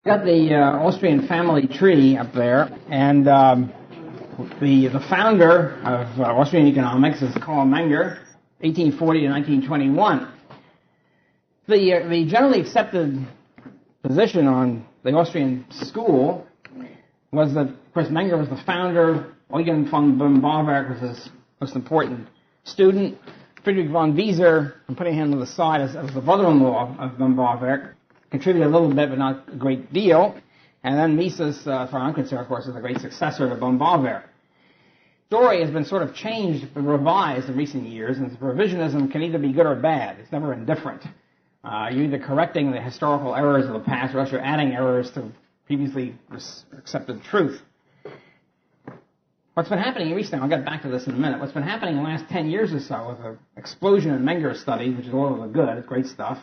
Got the Austrian family tree up there, and the founder of Austrian economics is Karl Menger, 1840 to 1921. The generally accepted position on the Austrian school was that, of course, Menger was the founder, Eugen von Bohm-Bawerk was his most important student, Friedrich von Weiser, I'm putting him to the side as the brother-in-law of Bohn-Bawerk, contributed a little bit but not a great deal, and then Mises, as far as I'm concerned, of course, is the great successor to Bohn-Bawerk. The story has been sort of changed and revised in recent years, and revisionism can either be good or bad. It's never indifferent. You're either correcting the historical errors of the past or else you're adding errors to previously accepted truth. What's been happening recently, I'll get back to this in a minute, what's been happening in the last 10 years or so with the explosion in Menger studies, which is all of the good, it's great stuff.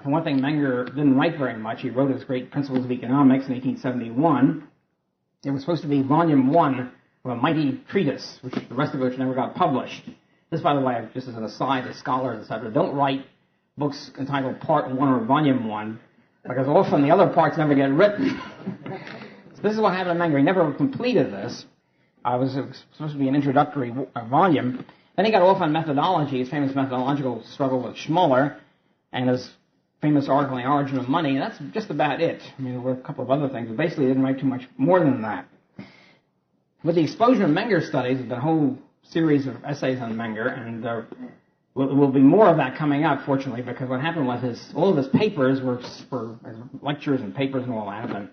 For one thing, Menger didn't write very much. He wrote his great Principles of Economics in 1871. It was supposed to be volume 1 of a mighty treatise, which the rest of which never got published. This, by the way, just as an aside to scholars, etc., don't write books entitled Part 1 or Volume 1, because often the other parts never get written. So this is what happened to Menger. He never completed this. It was supposed to be an introductory volume. Then he got off on methodology, his famous methodological struggle with Schmuller, and his famous article on the origin of money, and that's just about it. I mean, there were a couple of other things, but basically he didn't write too much more than that. With the explosion of Menger studies, there's been a whole series of essays on Menger, and there will be more of that coming out, fortunately, because what happened was all of his papers were lectures and papers and all that, and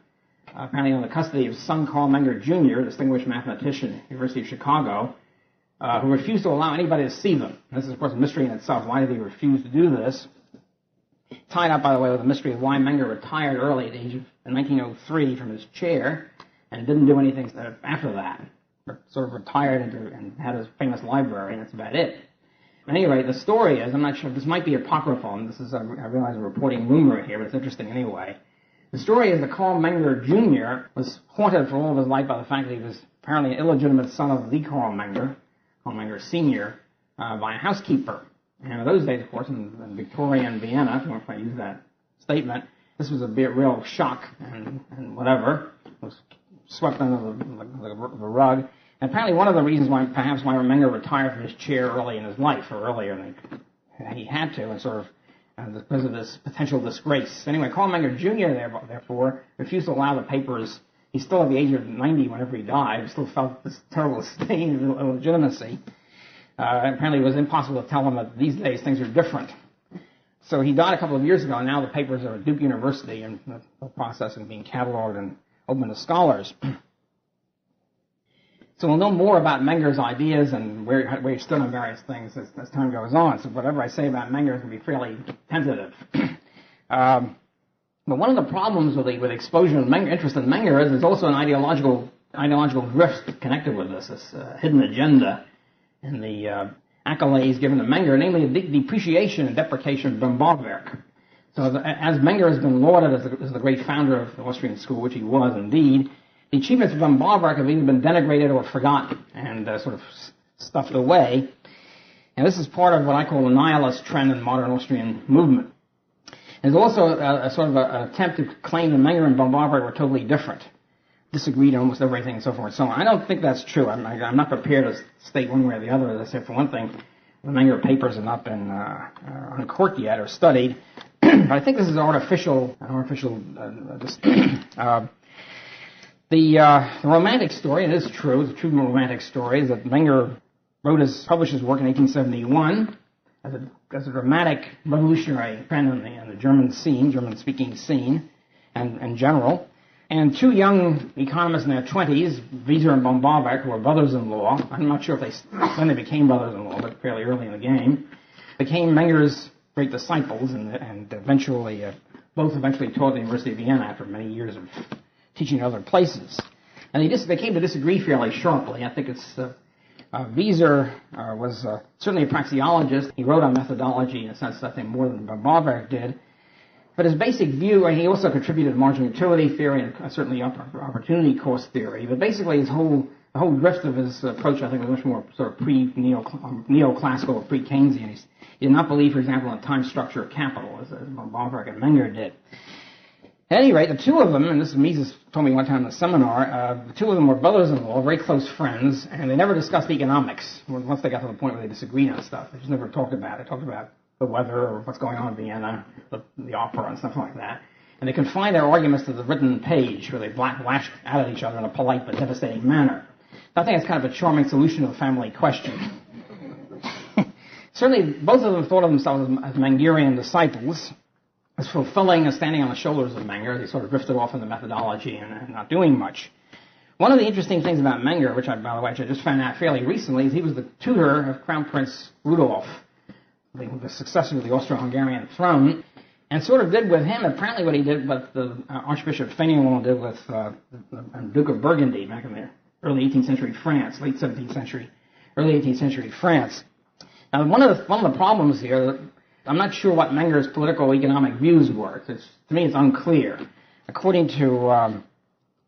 apparently under the custody of his son Karl Menger Jr., distinguished mathematician, University of Chicago, who refused to allow anybody to see them. This is, of course, a mystery in itself. Why did he refuse to do this? Tied up, by the way, with the mystery of why Menger retired early at the age of 1903 from his chair and didn't do anything after that. Sort of retired and had his famous library, and that's about it. At any rate, the story is, I'm not sure, this might be apocryphal, and this is, I realize I'm reporting rumor here, but it's interesting anyway. The story is that Karl Menger Jr. was haunted for all of his life by the fact that he was apparently an illegitimate son of the Karl Menger Sr., by a housekeeper. And in those days, of course, in Victoria and Vienna, if you want to use that statement, this was a real shock and whatever. It was swept under the rug. And apparently one of the reasons why Menger retired from his chair early in his life, or earlier than he had to, and sort of because of this potential disgrace. Anyway, Karl Menger Jr., therefore, refused to allow the papers. He's still at the age of 90 whenever he died. He still felt this terrible stain of illegitimacy. Apparently it was impossible to tell him that these days things are different. So he died a couple of years ago, and now the papers are at Duke University in the process of being cataloged and open to scholars. So we'll know more about Menger's ideas and where he stood on various things as time goes on. So whatever I say about Menger is going to be fairly tentative. But one of the problems with the explosion of Menger, interest in Menger is there's also an ideological drift connected with this hidden agenda and the accolades given to Menger, namely the depreciation and deprecation of Bohn-Bawerk. So as Menger has been lauded as the great founder of the Austrian School, which he was indeed, the achievements of Bohn-Bawerk have either been denigrated or forgotten and sort of stuffed away. And this is part of what I call the nihilist trend in the modern Austrian movement. There's also a sort of an attempt to claim that Menger and Bohn-Bawerk were totally different, disagreed on almost everything and so forth and so on. I don't think that's true. I'm not prepared to state one way or the other. As I said, for one thing, the Menger papers have not been uncorked yet or studied. But I think this is an artificial The romantic story, and it is true, it's a true romantic story, is that Menger published his work in 1871 as a dramatic revolutionary trend in the German-speaking scene, and in general. And two young economists in their 20s, Weiser and Bohn-Bawerk, who were brothers-in-law, I'm not sure if when they became brothers-in-law, but fairly early in the game, became Menger's great disciples, and eventually, both eventually taught at the University of Vienna after many years of teaching in other places. And they came to disagree fairly sharply. I think it's Weiser was certainly a praxeologist. He wrote on methodology in a sense, I think, more than Bohn-Bawerk did. But his basic view, and he also contributed to marginal utility theory and certainly opportunity cost theory. But basically, the whole drift of his approach, I think, was much more sort of neoclassical or pre-Keynesian. He did not believe, for example, in time structure of capital, as Bohn-Bawerk and Menger did. At any rate, the two of them, and this Mises told me one time in a seminar, the two of them were brothers-in-law, very close friends, and they never discussed economics. Once they got to the point where they disagreed on stuff, they just never talked about it. They talked about the weather or what's going on in Vienna, the opera and stuff like that. And they confined their arguments to the written page, where they lashed out at each other in a polite but devastating manner. So I think it's kind of a charming solution to the family question. Certainly, both of them thought of themselves as Mengerian disciples, as fulfilling and standing on the shoulders of Menger. They sort of drifted off in the methodology and not doing much. One of the interesting things about Menger, which by the way, I just found out fairly recently, is he was the tutor of Crown Prince Rudolf, the successor of the Austro-Hungarian throne, and sort of did with him apparently what he did with the Archbishop Fénelon did with the Duke of Burgundy back in the early 18th century France, late 17th century, early 18th century France. Now, one of the problems here, I'm not sure what Menger's political economic views were. To me, it's unclear. According to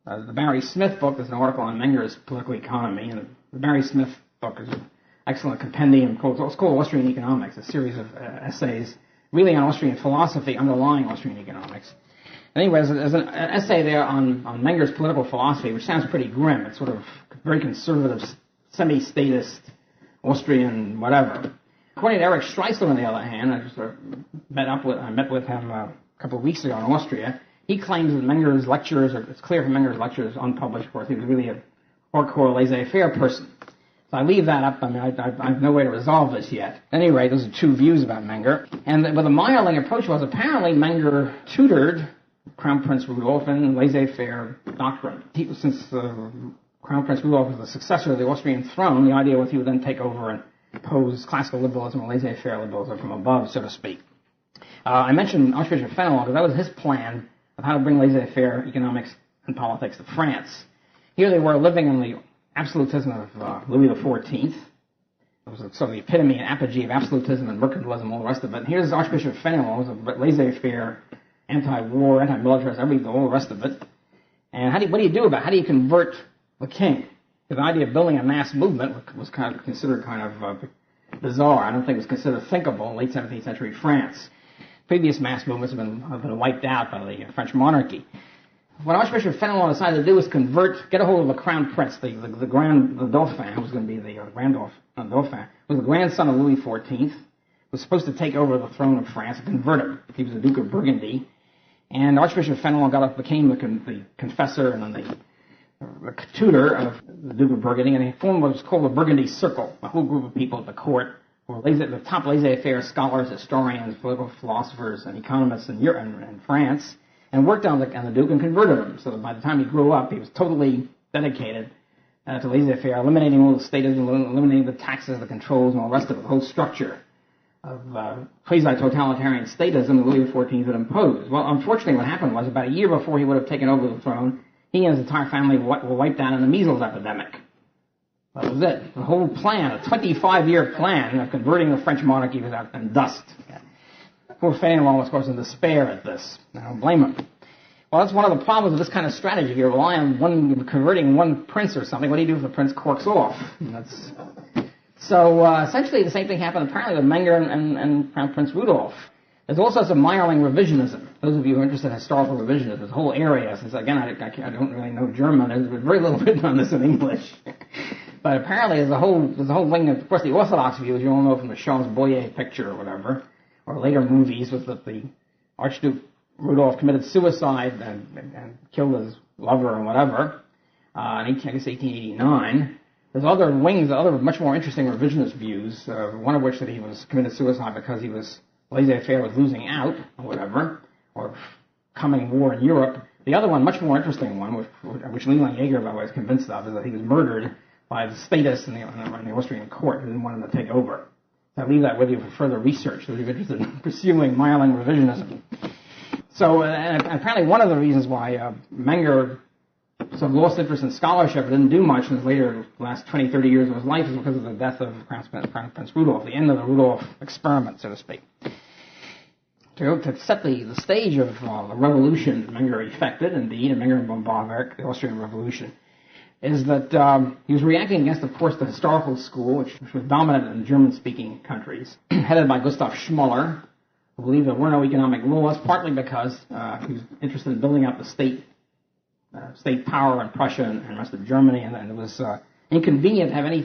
the Barry Smith book, there's an article on Menger's political economy, and the Barry Smith book is an excellent compendium. It's called Austrian Economics, a series of essays really on Austrian philosophy, underlying Austrian economics. Anyway, there's an essay there on Menger's political philosophy, which sounds pretty grim. It's sort of very conservative, semi-statist, Austrian whatever. According to Erich Streisel, on the other hand, I just met with him a couple of weeks ago in Austria. He claims that Menger's lectures, or it's clear from Menger's lectures, unpublished, of course, he was really a hardcore laissez-faire person. So I leave that up. I mean, I have no way to resolve this yet. Anyway, those are two views about Menger. And what the Meyerling approach was, apparently Menger tutored Crown Prince Rudolf in laissez-faire doctrine. Since Crown Prince Rudolf was the successor of the Austrian throne, the idea was he would then take over and impose classical liberalism or laissez-faire liberalism from above, so to speak. I mentioned Archbishop Fénelon because that was his plan of how to bring laissez-faire economics and politics to France. Here they were living in the absolutism of Louis XIV. It was sort of the epitome and apogee of absolutism and mercantilism and all the rest of it. And here's Archbishop Fénelon, who was a laissez-faire, anti-war, anti-militarist, everything, all the rest of it. And what do you do about it? How do you convert the king? The idea of building a mass movement was considered bizarre. I don't think it was considered thinkable in late 17th century France. Previous mass movements have been wiped out by the French monarchy. What Archbishop Fénelon decided to do was get a hold of the crown prince, the Dauphin, who was going to be the Grand Dauphin, was the grandson of Louis XIV, was supposed to take over the throne of France and convert him. He was the Duke of Burgundy. And Archbishop Fénelon became the confessor and then the tutor of the Duke of Burgundy, and he formed what was called the Burgundy Circle, a whole group of people at the court who were the top laissez-faire scholars, historians, political philosophers, and economists in France, and worked on the Duke and converted him. So that by the time he grew up, he was totally dedicated to laissez-faire, eliminating all the statism, eliminating the taxes, the controls, and all the rest of it, the whole structure of quasi-totalitarian statism that Louis XIV had imposed. Well, unfortunately, what happened was about a year before he would have taken over the throne, he and his entire family were wiped out in the measles epidemic. That was it. The whole plan, a 25-year plan of converting the French monarchy was out in dust. Poor Fénelon was, of course, in despair at this. I don't blame him. Well, that's one of the problems of this kind of strategy. If you rely on converting one prince or something, what do you do if the prince corks off? So essentially the same thing happened apparently with Menger and Crown Prince Rudolf. There's also some Meyerling revisionism. Those of you who are interested in historical revisionism, there's a whole area. Since, again, I don't really know German. There's very little written on this in English. But apparently there's a whole thing. Of course, the Orthodox view, as you all know from the Charles Boyer picture or whatever, or later movies, was that the Archduke Rudolf committed suicide and killed his lover or whatever in, I guess, 1889. There's other wings, other much more interesting revisionist views, one of which that he was committed suicide because he was laissez-faire was losing out, or whatever, or coming war in Europe. The other one, much more interesting one, which Leland Jaeger, by the way, is convinced of, is that he was murdered by the statists in the Austrian court who didn't want him to take over. So I leave that with you for further research, if you're interested in pursuing Meyerling revisionism. So, and apparently one of the reasons why Menger sort of lost interest in scholarship and didn't do much in his last 20, 30 years of his life is because of the death of Crown Prince Rudolf, the end of the Rudolf experiment, so to speak. To set the stage of the revolution that Menger effected, indeed, and Menger and Böhm-Bawerk, the Austrian Revolution, is that he was reacting against, of course, the historical school, which was dominant in German-speaking countries, headed by Gustav Schmoller, who believed there were no economic laws, partly because he was interested in building up the state power in Prussia and the rest of Germany, and it was inconvenient to have any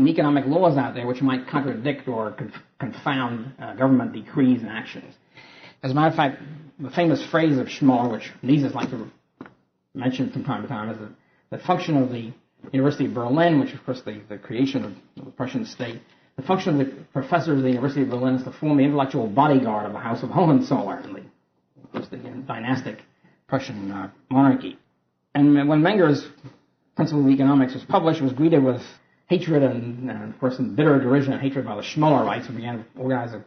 economic laws out there which might contradict or confound government decrees and actions. As a matter of fact, the famous phrase of Schmoller, which Mises likes to mention from time to time, is the function of the University of Berlin, which of course the creation of the Prussian state, the function of the professors of the University of Berlin is to form the intellectual bodyguard of the House of Hohenzollern, the dynastic Prussian monarchy. And when Menger's Principles of Economics was published, it was greeted with hatred and of course, bitter derision and hatred by the Schmollerites, who began to organize a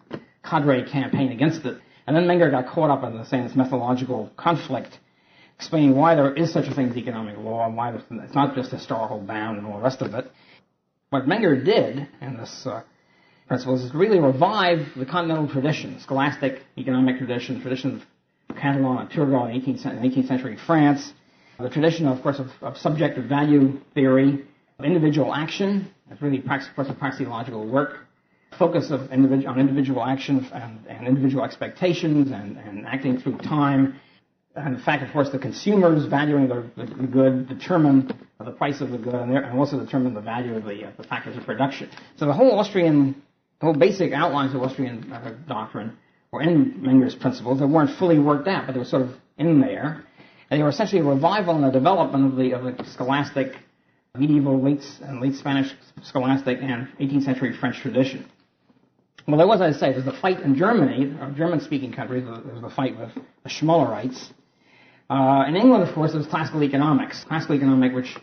cadre campaign against it. And then Menger got caught up in this methodological conflict, explaining why there is such a thing as economic law and why it's not just historical bound and all the rest of it. What Menger did in this Principles is really revive the continental tradition, scholastic economic tradition of Catalan and Turgot in 18th century France, the tradition, of course, of subjective value theory, of individual action. It's really, of course, a praxeological work. Focus on individual action and individual expectations and acting through time. And the fact, of course, the consumers valuing the good determine the price of the good and also determine the value of the factors of production. So the whole basic outlines of Austrian doctrine were in Menger's Principles. They weren't fully worked out, but they were sort of in there. And they were essentially a revival and a development of the scholastic, medieval, late Spanish scholastic and 18th century French tradition. Well, there was, as I say, there's the fight in Germany, German-speaking countries, there's the fight with the Schmollerites. In England, of course, there's classical economics, which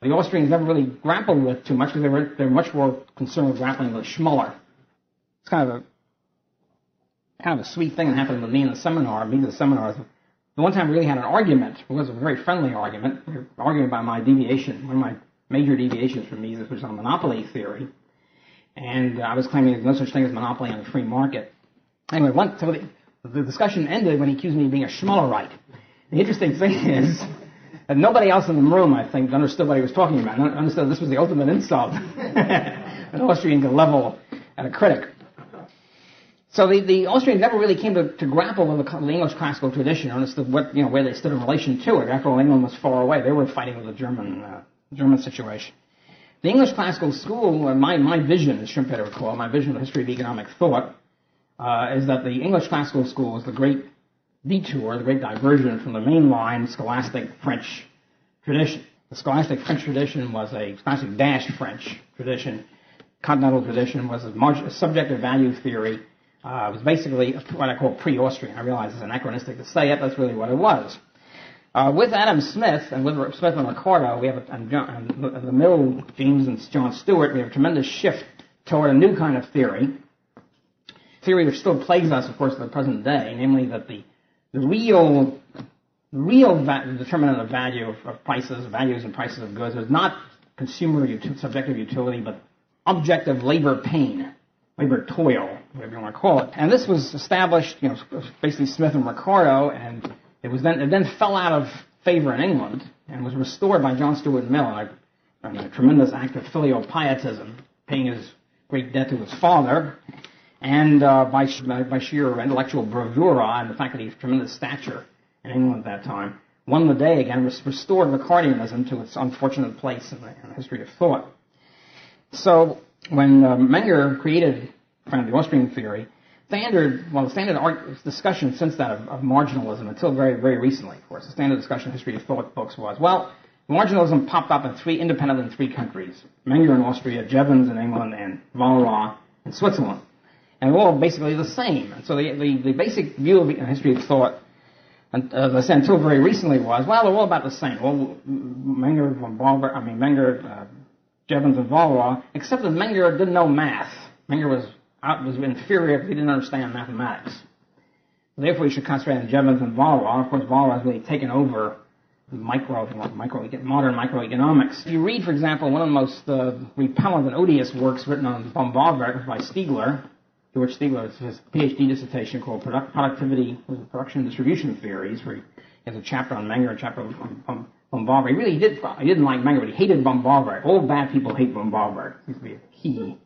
the Austrians never really grappled with too much because they were much more concerned with grappling with Schmoller. It's kind of a sweet thing that happened with me in the seminar. The one time we really had an argument. It was a very friendly argument. We were arguing about my deviation, one of my major deviations from Mises, which is on monopoly theory. And I was claiming there's no such thing as monopoly on the free market. Anyway, so the discussion ended when he accused me of being a Schmollerite. The interesting thing is that nobody else in the room, I think, understood what he was talking about. Understood this was the ultimate insult an Austrian could level at a critic. So the Austrians never really came to grapple with the English classical tradition, understood where they stood in relation to it. After all, England was far away. They were fighting with the German situation. The English classical school, my vision, as Schumpeter would call it, my vision of the history of economic thought, is that the English classical school is the great detour, the great diversion from the mainline scholastic French tradition. The scholastic French tradition was a scholastic dash French tradition. Continental tradition was a subjective value theory. It was basically what I call pre-Austrian. I realize it's anachronistic to say it, that's really what it was. With Adam Smith and with Smith and Riccardo, we have and the middle, James and John Stewart, we have a tremendous shift toward a new kind of theory which still plagues us, of course, in the present day, namely that the real determinant of value of values and prices of goods is not subjective utility, but objective labor pain, labor toil, whatever you want to call it. And this was established, basically Smith and Riccardo, and it then fell out of favor in England and was restored by John Stuart Mill in a tremendous act of filial pietism, paying his great debt to his father, and by sheer intellectual bravura and the fact that he had tremendous stature in England at that time, won the day again, restored Ricardianism to its unfortunate place in the history of thought. So when Menger created the Austrian theory, the standard discussion since that of marginalism until very, very recently, of course, the standard discussion in history of thought books was, marginalism popped up independent in three countries, Menger in Austria, Jevons in England, and Walras in Switzerland. And they're all basically the same. And so the basic view of the history of thought, and, as I said, until very recently was, they're all about the same. Well, Jevons and Walras, except that Menger didn't know math. Menger was inferior because he didn't understand mathematics. Therefore, you should concentrate on Jevons and Walras. Of course, Walras has really taken over modern microeconomics. If you read, for example, one of the most repellent and odious works written on Bohn-Bawerk by Stiegler, George Stiegler, his PhD dissertation called Production and Distribution Theories, where he has a chapter on Menger, a chapter on Bohn-Bawerk. He didn't like Menger, but he hated Bohn-Bawerk. All bad people hate Bohn-Bawerk. Seems to be a key.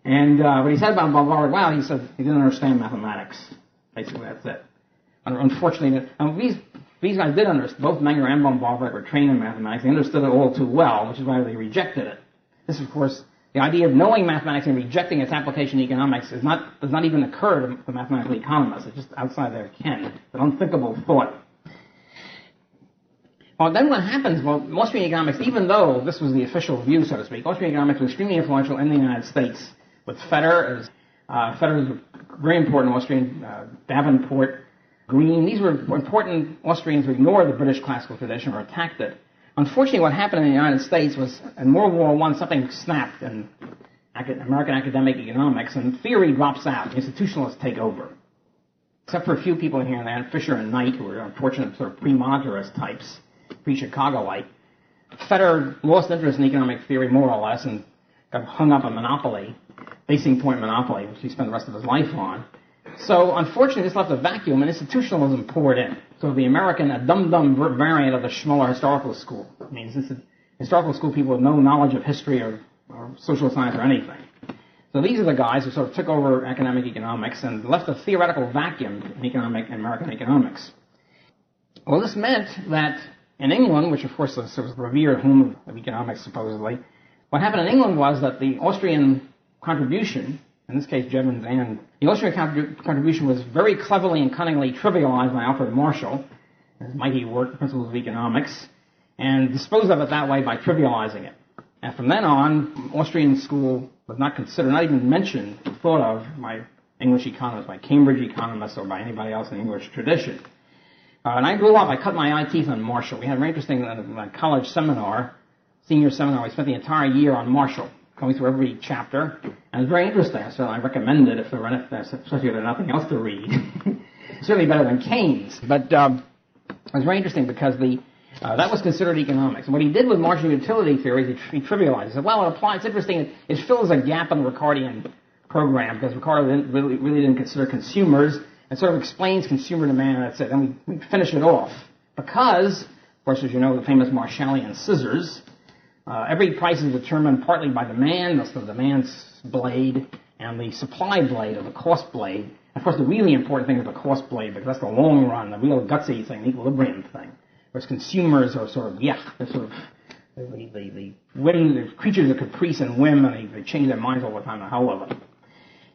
And what he said about Bohn-Bawerk, he said he didn't understand mathematics. Basically, that's it. Unfortunately, these guys did understand, both Menger and Böhm-Bawerk were trained in mathematics. They understood it all too well, which is why they rejected it. This, of course, the idea of knowing mathematics and rejecting its application in economics does not even occur to mathematical economists. It's just outside their ken. It's an unthinkable thought. Well, then what happens, Austrian economics, even though this was the official view, so to speak, Austrian economics was extremely influential in the United States, with Fetter was very important Austrian, Davenport, Green. These were important Austrians who ignored the British classical tradition or attacked it. Unfortunately, what happened in the United States was, in World War I, something snapped in American academic economics, and theory drops out. Institutionalists take over. Except for a few people here and there, Fisher and Knight, who were unfortunate sort of pre-monetarist types, pre-Chicagoite. Fetter lost interest in economic theory more or less and got hung up on monopoly, basing point monopoly, which he spent the rest of his life on. So, unfortunately, this left a vacuum, and institutionalism poured in. So the American, a dumb variant of the Schmoller historical school. I mean, since the historical school people with no knowledge of history or social science or anything. So these are the guys who sort of took over academic economics and left a theoretical vacuum in American economics. Well, this meant that in England, which of course was the revered home of economics supposedly, what happened in England was that the Austrian contribution, in this case Jevons and the Austrian contribution, was very cleverly and cunningly trivialized by Alfred Marshall, his mighty work, The Principles of Economics, and disposed of it that way by trivializing it. And from then on, Austrian school was not considered, not even mentioned, thought of by English economists, by Cambridge economists, or by anybody else in the English tradition. And I grew up, I cut my eye teeth on Marshall. We had a very interesting college seminar, senior seminar. We spent the entire year on Marshall, going through every chapter. And it was very interesting, so I recommend it especially if there's nothing else to read. Certainly better than Keynes. But it was very interesting because that was considered economics. And what he did with marginal utility theory is he trivialized. He said, well, it applies. It's interesting. It fills a gap in the Ricardian program because Riccardo really didn't consider consumers. It sort of explains consumer demand, and that's it. And we finish it off. Because, of course, as you know, the famous Marshallian scissors, every price is determined partly by demand, that's the demand blade, and the supply blade, or the cost blade. Of course, the really important thing is the cost blade, because that's the long run, the real gutsy thing, the equilibrium thing. Whereas consumers are sort of, they're sort of the creatures of caprice and whim, and they change their minds all the time, the hell of it.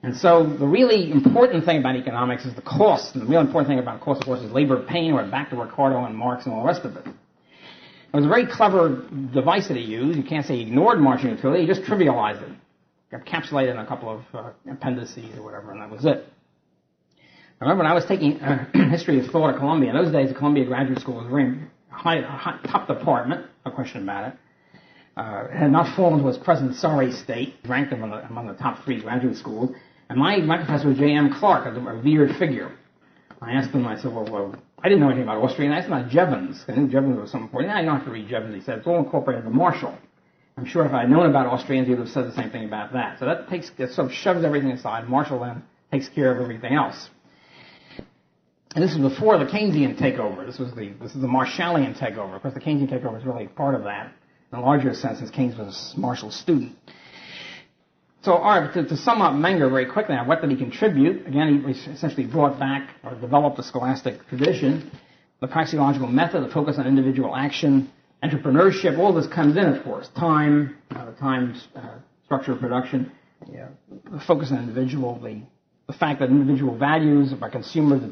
And so the really important thing about economics is the cost. And the real important thing about cost, of course, is labor of pain. We're back to Riccardo and Marx and all the rest of it. It was a very clever device that he used. You can't say he ignored marginal utility. He just trivialized it, encapsulated in a couple of appendices or whatever, and that was it. I remember when I was taking history of thought at Columbia. In those days, the Columbia Graduate School was very top department, no question about it. It had not fallen to its present sorry state, ranked among the top 3 graduate schools. And my professor was J.M. Clark, a revered figure. I asked him, I said, well, I didn't know anything about Austria, and I asked him about Jevons. I knew Jevons was something important. I don't have to read Jevons, he said. It's all incorporated into Marshall. I'm sure if I had known about Austrians, he would have said the same thing about that. So that sort of shoves everything aside. Marshall then takes care of everything else. And this was before the Keynesian takeover. This is the Marshallian takeover. Of course, the Keynesian takeover is really part of that, in a larger sense, since Keynes was Marshall's student. So, all right, to sum up Menger very quickly, now, what did he contribute? Again, he essentially brought back or developed the scholastic tradition, the praxeological method, the focus on individual action, entrepreneurship. All this comes in, of course. Time, structure of production, the focus on individual, the fact that individual values by consumers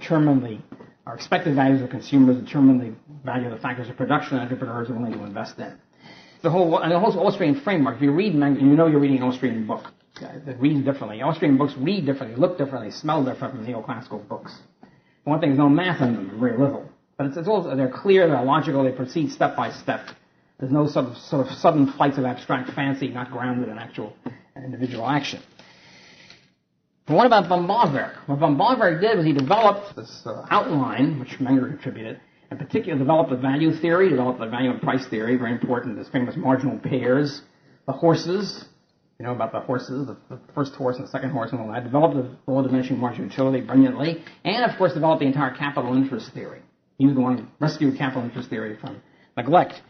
our expected values of consumers determine the value of the factors of production entrepreneurs are willing to invest in. The whole Austrian framework. If you read Menger, you know you're reading an Austrian book. It reads differently. Austrian books read differently, look differently, smell different from neoclassical books. For one thing, there's no math in them, very little. But they're clear, they're logical, they proceed step by step. There's no sort of sudden flights of abstract fancy, not grounded in actual individual action. But what about Böhm-Bawerk? What Böhm-Bawerk did was he developed this outline, which Menger contributed. In particular, developed the value theory, developed the value and price theory, very important, this famous marginal pairs, the horses, you know about the horses, the first horse and the second horse and all that, developed the law of diminishing marginal utility brilliantly, and of course developed the entire capital interest theory. He was the one who rescued capital interest theory from neglect.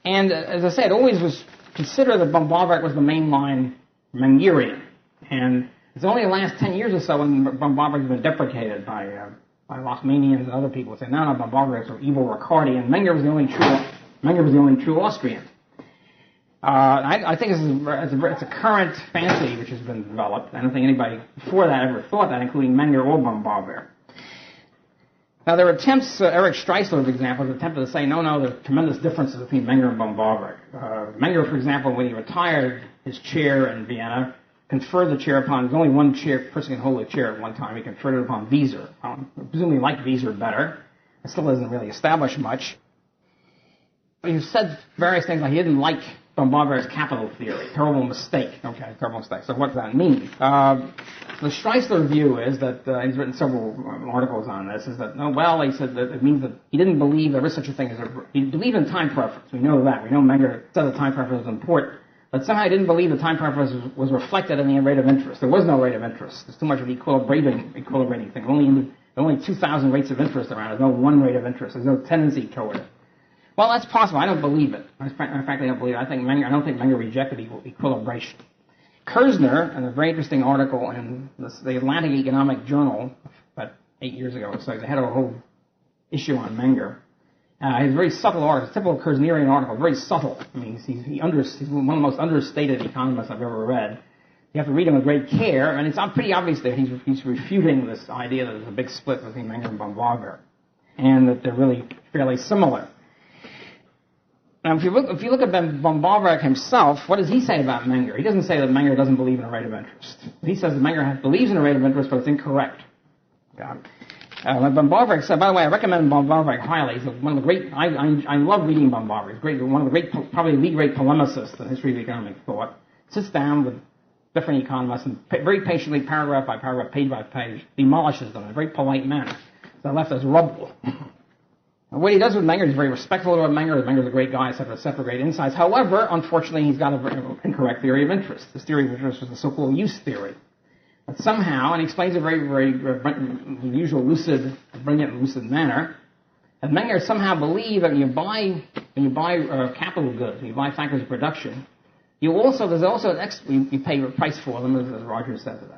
And as I said, always was considered that Böhm-Bawerk was the mainline Mengerian. And It's only the last 10 years or so when Bohn-Bawerk has been deprecated by Lachmanians and other people saying, no, Bohn-Bawerk is an evil Riccardian. Menger was the only true Austrian. I think it's a current fancy which has been developed. I don't think anybody before that ever thought that, including Menger or Bohn-Bawerk. Now, there are attempts, Erich Streissler, for example, has attempted to say, no, there are tremendous differences between Menger and Bohn-Bawerk. Menger, for example, when he retired his chair in Vienna, conferred the chair upon, there's only one person can hold a chair at one time, he conferred it upon Weiser. Presumably liked Weiser better. It still doesn't really establish much. He said various things like he didn't like Bohn-Bawerk's capital theory. Terrible mistake. Okay, terrible mistake. So what does that mean? The Streissler view is that, he's written several articles on this, is that, he said that it means that he didn't believe there is such a thing as he believed in time preference. We know that. We know Menger said that time preference was important. But somehow he didn't believe the time preference was reflected in the rate of interest. There was no rate of interest. There's too much of equilibrating thing. Only 2,000 rates of interest around. There's no one rate of interest. There's no tendency toward it. Well, that's possible. I don't believe it. I frankly don't believe it. I don't think Menger rejected equilibration. Kerzner, in a very interesting article in the Atlantic Economic Journal about 8 years ago or so, they had a whole issue on Menger. He's a very subtle article, a typical Kersnerian article, very subtle. I mean, he's one of the most understated economists I've ever read. You have to read him with great care, and it's pretty obvious that he's refuting this idea that there's a big split between Menger and Bohn-Bawerk, and that they're really fairly similar. Now, if you look at Bohn-Bawerk himself, what does he say about Menger? He doesn't say that Menger doesn't believe in a rate of interest. He says that Menger believes in a rate of interest, but it's incorrect. Yeah. Bohn-Bawerk said, by the way, I recommend Bohn-Bawerk highly. He's one of the great, I love reading Bohn-Bawerk. He's great, one of the great, probably the great polemicists in the history of economic thought. Sits down with different economists and very patiently, paragraph by paragraph, page by page, demolishes them in a very polite manner. So left as rubble. What he does with Menger, he's very respectful of Menger. Menger's a great guy, etc., great insights. However, unfortunately, he's got an incorrect theory of interest. This theory of interest was the so-called use theory. But somehow, and he explains it very, very usual brilliant, lucid manner, that Menger somehow believed that when you buy capital goods, when you buy factors of production, you pay a price for them, as Roger said today.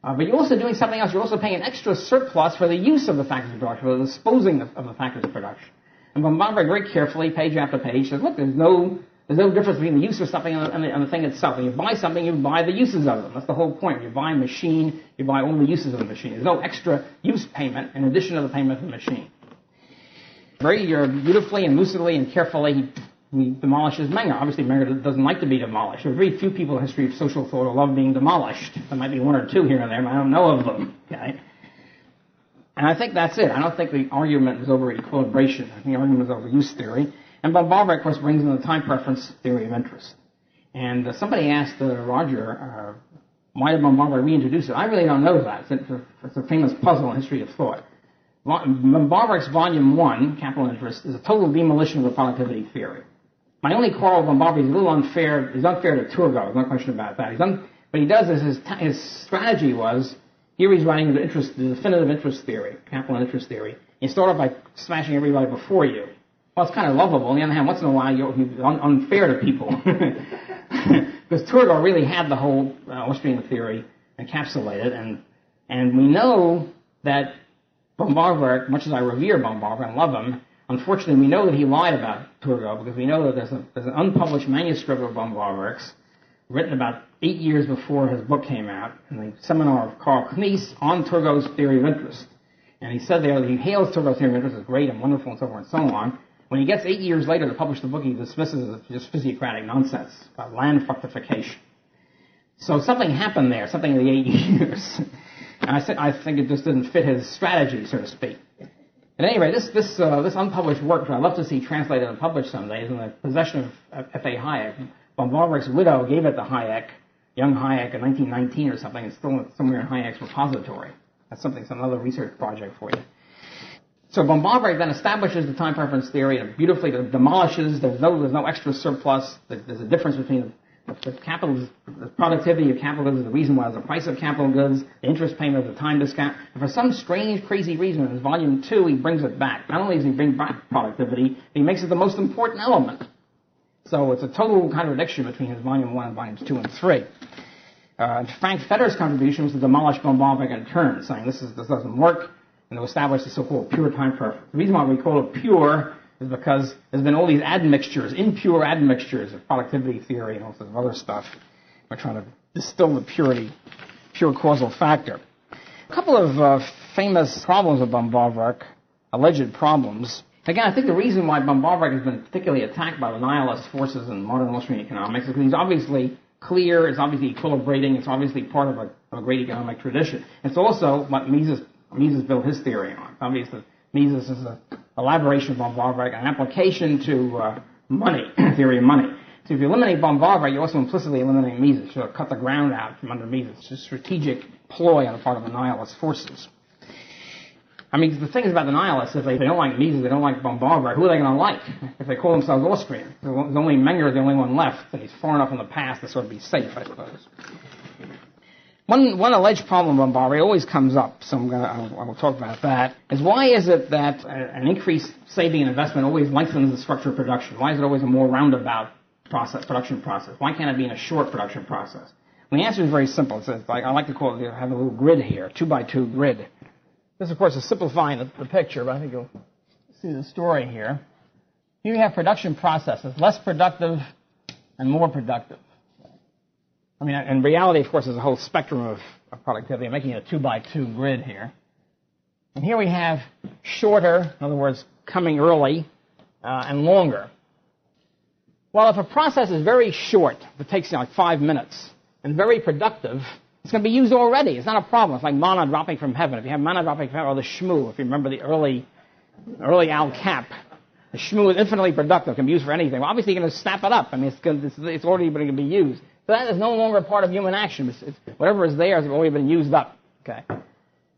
But you're also doing something else. You're also paying an extra surplus for the use of the factors of production, for the disposing of the factors of production. And Bohn-Bawerk very carefully, page after page, says, look, there's no difference between the use of something and the thing itself. When you buy something, you buy the uses of them. That's the whole point. When you buy a machine, you buy all the uses of the machine. There's no extra use payment in addition to the payment of the machine. Very beautifully and lucidly and carefully, he demolishes Menger. Obviously, Menger doesn't like to be demolished. There are very few people in the history of social thought who love being demolished. There might be one or two here and there, but I don't know of them. Okay? And I think that's it. I don't think the argument was over equilibration. I think the argument was over use theory. And Bohn-Bawerk, of course, brings in the time preference theory of interest. And somebody asked Roger, why did Bohn-Bawerk reintroduce it? I really don't know that. It's a famous puzzle in history of thought. Bohn-Bawerk's Volume 1, Capital Interest, is a total demolition of the productivity theory. My only quarrel with Bohn-Bawerk is a little unfair. He's unfair to Turgot. There's no question about that. What he does is his strategy was, here he's writing the definitive interest theory, capital interest theory. You start off by smashing everybody before you. Well, it's kind of lovable. On the other hand, once in a while, you're unfair to people. Because Turgot really had the whole Austrian theory encapsulated. And we know that Bohn-Bawerk, much as I revere Bohn-Bawerk and love him, unfortunately, we know that he lied about Turgot because we know that there's an unpublished manuscript of Bohn-Bawerk's written about 8 years before his book came out in the seminar of Karl Knies on Turgot's theory of interest. And he said there that he hails Turgot's theory of interest as great and wonderful and so forth and so on. When he gets 8 years later to publish the book, he dismisses it as just physiocratic nonsense about land fructification. So something happened there, something in the 8 years. And I think it just didn't fit his strategy, so to speak. At any rate, this unpublished work, which I'd love to see translated and published someday, is in the possession of F.A. Hayek. Bohn-Bawerk's widow gave it to Hayek, young Hayek, in 1919 or something. It's still somewhere in Hayek's repository. That's another research project for you. So Bohn-Bawerk then establishes the time preference theory and beautifully demolishes. There's no extra surplus. There's a difference between the productivity of capital goods is the reason why there's a price of capital goods, the interest payment of the time discount. And for some strange, crazy reason, in his Volume 2, he brings it back. Not only does he bring back productivity, but he makes it the most important element. So it's a total contradiction between his Volume 1 and Volumes 2 and 3. Frank Fetter's contribution was to demolish Bohn-Bawerk in turn, saying this doesn't work, and to establish the so-called pure time preference. The reason why we call it pure is because there's been all these admixtures, impure admixtures of productivity theory and all sorts of other stuff. We're trying to distill the pure causal factor. A couple of famous problems with Bohn-Bawerk, alleged problems. Again, I think the reason why Bohn-Bawerk has been particularly attacked by the nihilist forces in modern Austrian economics is because he's obviously clear, it's obviously equilibrating, it's obviously part of a great economic tradition. It's also what Mises built his theory on. Obviously, Mises is an elaboration of Bohn-Bawerk, an application to money, theory of money. So if you eliminate Bohn-Bawerk, you also implicitly eliminate Mises. You cut the ground out from under Mises. It's a strategic ploy on the part of the nihilist forces. I mean, the thing is about the nihilists, if they don't like Mises, they don't like Bohn-Bawerk, who are they going to like if they call themselves Austrian? There's only Menger, the only one left, and he's far enough in the past to sort of be safe, I suppose. One alleged problem with Bohn-Bawerk always comes up, so I will talk about that, is why is it that an increased saving and investment always lengthens the structure of production? Why is it always a more roundabout production process? Why can't it be in a short production process? Well, the answer is very simple. It's like, I like to call it, I have a little grid here, 2x2 grid. This, of course, is simplifying the picture, but I think you'll see the story here. Here you have production processes, less productive and more productive. I mean, in reality, of course, there's a whole spectrum of productivity. I'm making it a 2x2 grid here. And here we have shorter, in other words, coming early, and longer. Well, if a process is very short, if it takes like 5 minutes, and very productive, it's going to be used already. It's not a problem. It's like manna dropping from heaven. If you have manna dropping from heaven, or the shmoo, if you remember the early Al Cap, the shmoo is infinitely productive, can be used for anything. Well, obviously, you're going to snap it up. I mean, it's already going to be used. So that is no longer a part of human action. Whatever is there has already been used up. Okay. On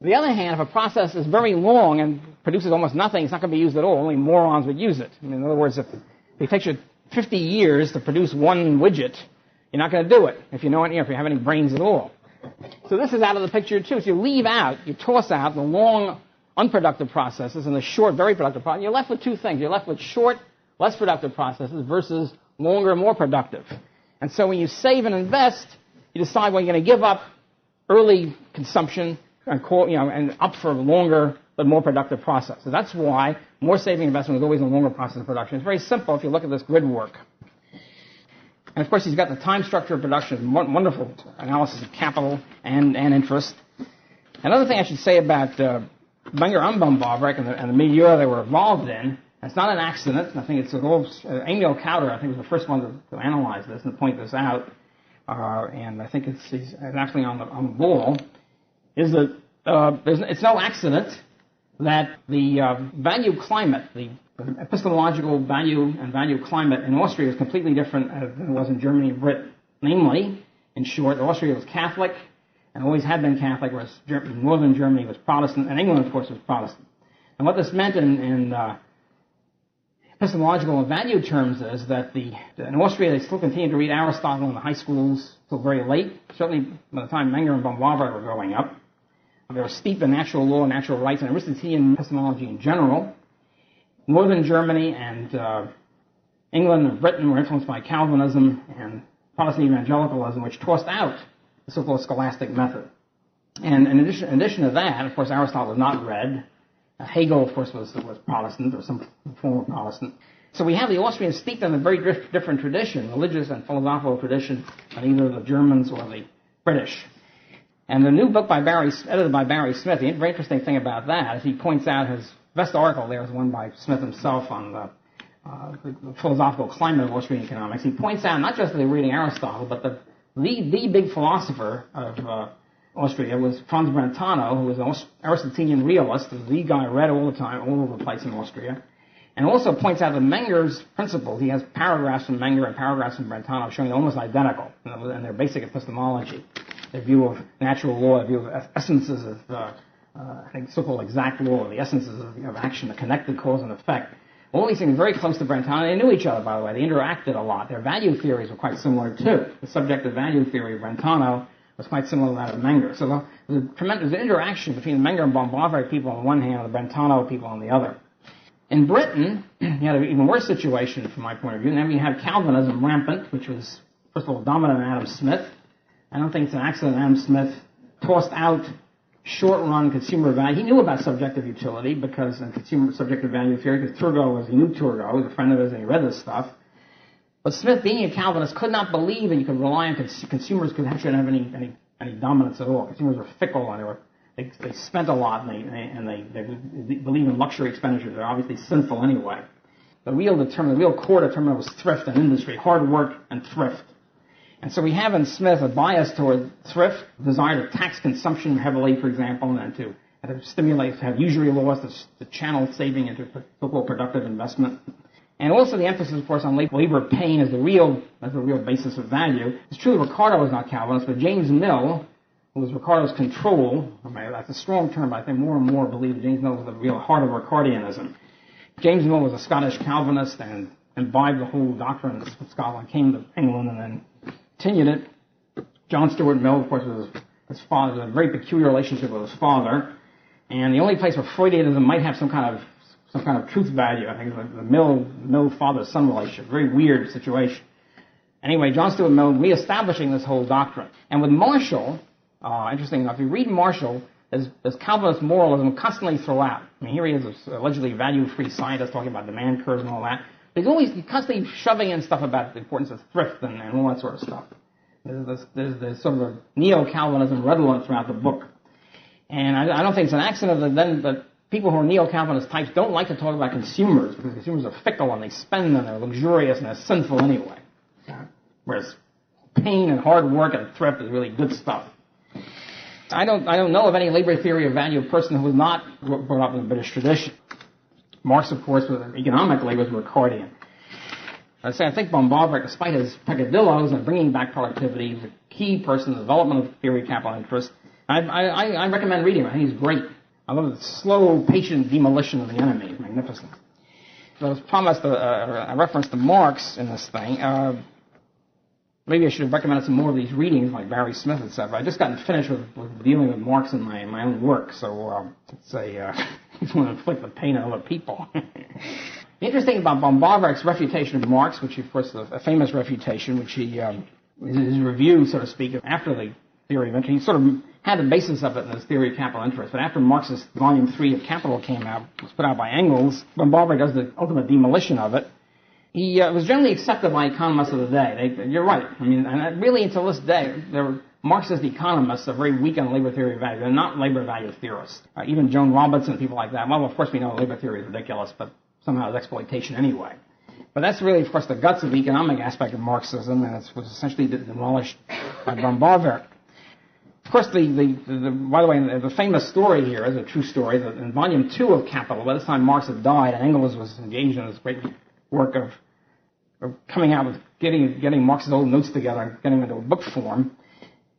the other hand, if a process is very long and produces almost nothing, it's not going to be used at all. Only morons would use it. I mean, in other words, if it takes you 50 years to produce one widget, you're not going to do it if you have any brains at all. So this is out of the picture too. So you toss out the long, unproductive processes and the short, very productive processes. You're left with two things. You're left with short, less productive processes versus longer, more productive. And so when you save and invest, you decide when you're going to give up early consumption and opt for a longer but more productive process. So that's why more saving investment is always a longer process of production. It's very simple if you look at this grid work. And of course, he's got the time structure of production, wonderful analysis of capital and interest. Another thing I should say about Menger and Böhm-Bawerk and the milieu they were involved in, it's not an accident. I think it's Emil Kauder, I think, was the first one to analyze this and to point this out. And I think he's actually on the ball. Is that it's no accident that the value climate, the epistemological value and value climate in Austria is completely different than it was in Germany and Britain. Namely, in short, Austria was Catholic and always had been Catholic, whereas northern Germany was Protestant, and England, of course, was Protestant. And what this meant in epistemological and value terms is that in Austria they still continued to read Aristotle in the high schools till very late. Certainly by the time Menger and Böhm-Bawerk were growing up. They were steeped in natural law, natural rights, and Aristotelian epistemology in general. Northern Germany and England and Britain were influenced by Calvinism and Protestant evangelicalism, which tossed out the so-called scholastic method. And in addition to that, of course, Aristotle was not read. Hegel, of course, was Protestant, or some form of Protestant. So we have the Austrians steeped in a very different tradition, religious and philosophical tradition, than either the Germans or the British. And the new book edited by Barry Smith, the very interesting thing about that is he points out his best article there is one by Smith himself on the philosophical climate of Austrian economics. He points out not just that they were reading Aristotle, but the big philosopher of Austria was Franz Brentano, who was an Aristotelian realist, was the guy read all the time, all over the place in Austria. And also points out that Menger's principles, he has paragraphs from Menger and paragraphs from Brentano showing they're almost identical in their basic epistemology. Their view of natural law, their view of essences of, I think, so-called exact law, the essences of action, the connected cause and effect. All these things are very close to Brentano. They knew each other, by the way. They interacted a lot. Their value theories were quite similar, too. The subjective value theory of Brentano was quite similar to that of Menger. So there's a tremendous interaction between the Menger and Böhm-Bawerk people on the one hand and the Brentano people on the other. In Britain, you had an even worse situation from my point of view. And then you had Calvinism rampant, which was, first of all, dominant in Adam Smith. I don't think it's an accident Adam Smith tossed out short-run consumer value. He knew about subjective utility because in consumer subjective value theory, because he knew Turgot, he was a friend of his, and he read this stuff. But Smith, being a Calvinist, could not believe that you could rely on consumers could actually have any dominance at all. Consumers were fickle, and they spent a lot, and they believe in luxury expenditures. They're obviously sinful anyway. The real core determinant was thrift and industry, hard work and thrift. And so we have in Smith a bias toward thrift, desire to tax consumption heavily, for example, and to stimulate, to have usury laws to channel saving into so-called productive investment. And also the emphasis, of course, on labor pain as the real basis of value. It's true that Riccardo was not Calvinist, but James Mill, who was Ricardo's control, that's a strong term, but I think more and more believe that James Mill was the real heart of Ricardianism. James Mill was a Scottish Calvinist and imbibed the whole doctrine of Scotland, came to England, and then continued it. John Stuart Mill, of course, was his father, had a very peculiar relationship with his father, and the only place where Freudianism might have some kind of truth value, I think, is the Mill father-son relationship. Very weird situation. Anyway, John Stuart Mill reestablishing this whole doctrine. And with Marshall, interesting enough, if you read Marshall, there's Calvinist moralism constantly throughout. I mean, here he is, this allegedly value-free scientist talking about demand curves and all that. But he's always constantly shoving in stuff about the importance of thrift and all that sort of stuff. There's sort of a neo-Calvinism redolent throughout the book. And I don't think it's an accident that people who are neo-Calvinist types don't like to talk about consumers, because consumers are fickle and they spend and they're luxurious and they're sinful anyway. Whereas pain and hard work and thrift is really good stuff. I don't know of any labor theory of value person who was not brought up in the British tradition. Marx, of course, economically was Ricardian. I think Bohn-Bawerk, despite his peccadillos and bringing back productivity, is a key person in the development of the theory of capital interest. I recommend reading him. I think he's great. I love the slow, patient demolition of the enemy. It's magnificent. So I was promised a reference to Marx in this thing. Maybe I should have recommended some more of these readings, like Barry Smith, etc. I just gotten finished with dealing with Marx in my own work, so I just want to inflict the pain on other people. The interesting thing about Bohn-Bawerk's refutation of Marx, which of course is a famous refutation, which he his review, so to speak, after the theory of interest, he sort of had the basis of it in his theory of capital interest. But after Marx's volume 3 of Capital came out, it was put out by Engels, Bohn-Bawerk does the ultimate demolition of it. He was generally accepted by economists of the day. You're right. I mean, and really until this day, Marxist economists are very weak on labor theory of value. They're not labor value theorists. Even Joan Robertson and people like that. Well, of course we know labor theory is ridiculous, but somehow it's exploitation anyway. But that's really, of course, the guts of the economic aspect of Marxism, and it was essentially demolished by Bohn-Bawerk. Of course, by the way, the famous story here is a true story that in volume 2 of Capital, by this time Marx had died, and Engels was engaged in this great work of coming out with getting Marx's old notes together and getting them into a book form.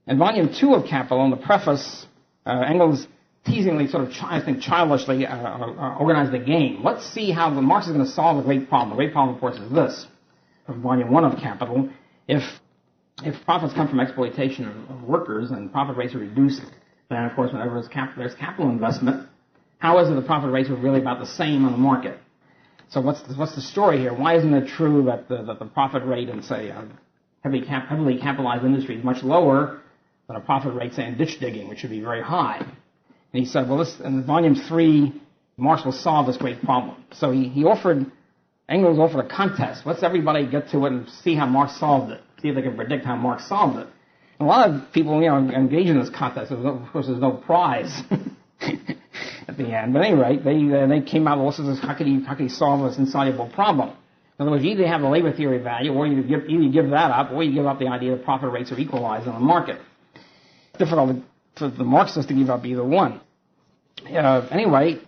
In volume 2 of Capital, in the preface, Engels teasingly, sort of, I think, childishly organized the game. Let's see how Marx is going to solve a great problem. The great problem, of course, is this, from volume 1 of Capital. If profits come from exploitation of workers and profit rates are reduced, then, of course, whenever there's capital investment, how is it the profit rates are really about the same on the market? So what's the story here? Why isn't it true that the profit rate in, say, heavily capitalized industry is much lower than a profit rate, say, in ditch digging, which should be very high? And he said, well, in volume 3, Marx will solve this great problem. So Engels offered a contest. Let's everybody get to it and see how Marx solved it. See if they can predict how Marx solved it. And a lot of people, engage in this contest. Of course, there's no prize at the end. But at any rate, they came out with this, how could he solve this insoluble problem? In other words, you either have the labor theory value, or you give that up, or you give up the idea that profit rates are equalized on the market. It's difficult for the Marxists to give up either one. Anyway,